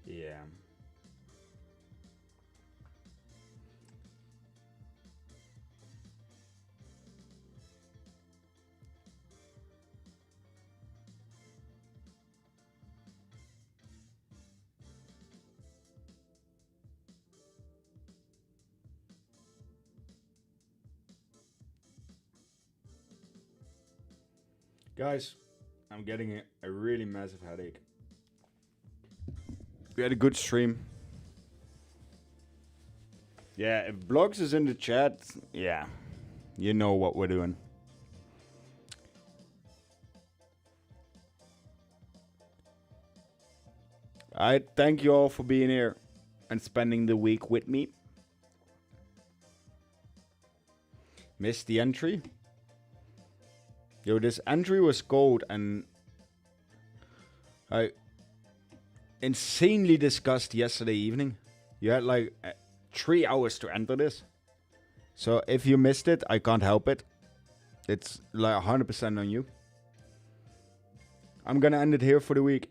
A: Yeah. Guys, I'm getting a really massive headache. We had a good stream. Yeah, if Blogs is in the chat, yeah, you know what we're doing. I thank you all for being here and spending the week with me. Missed the entry. Yo, this entry was cold and I insanely discussed yesterday evening. You had like 3 hours to enter this. So if you missed it, I can't help it. It's like 100% on you. I'm gonna end it here for the week.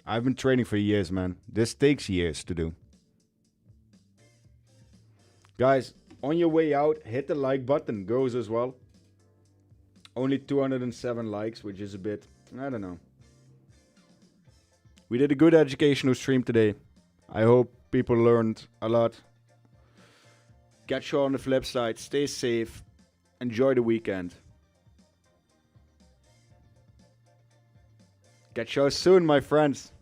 A: I've been trading for years, man. This takes years to do. Guys, on your way out, hit the like button. Goes as well. Only 207 likes, which is a bit, I don't know. We did a good educational stream today. I hope people learned a lot. Catch you on the flip side. Stay safe. Enjoy the weekend. Catch you soon, my friends.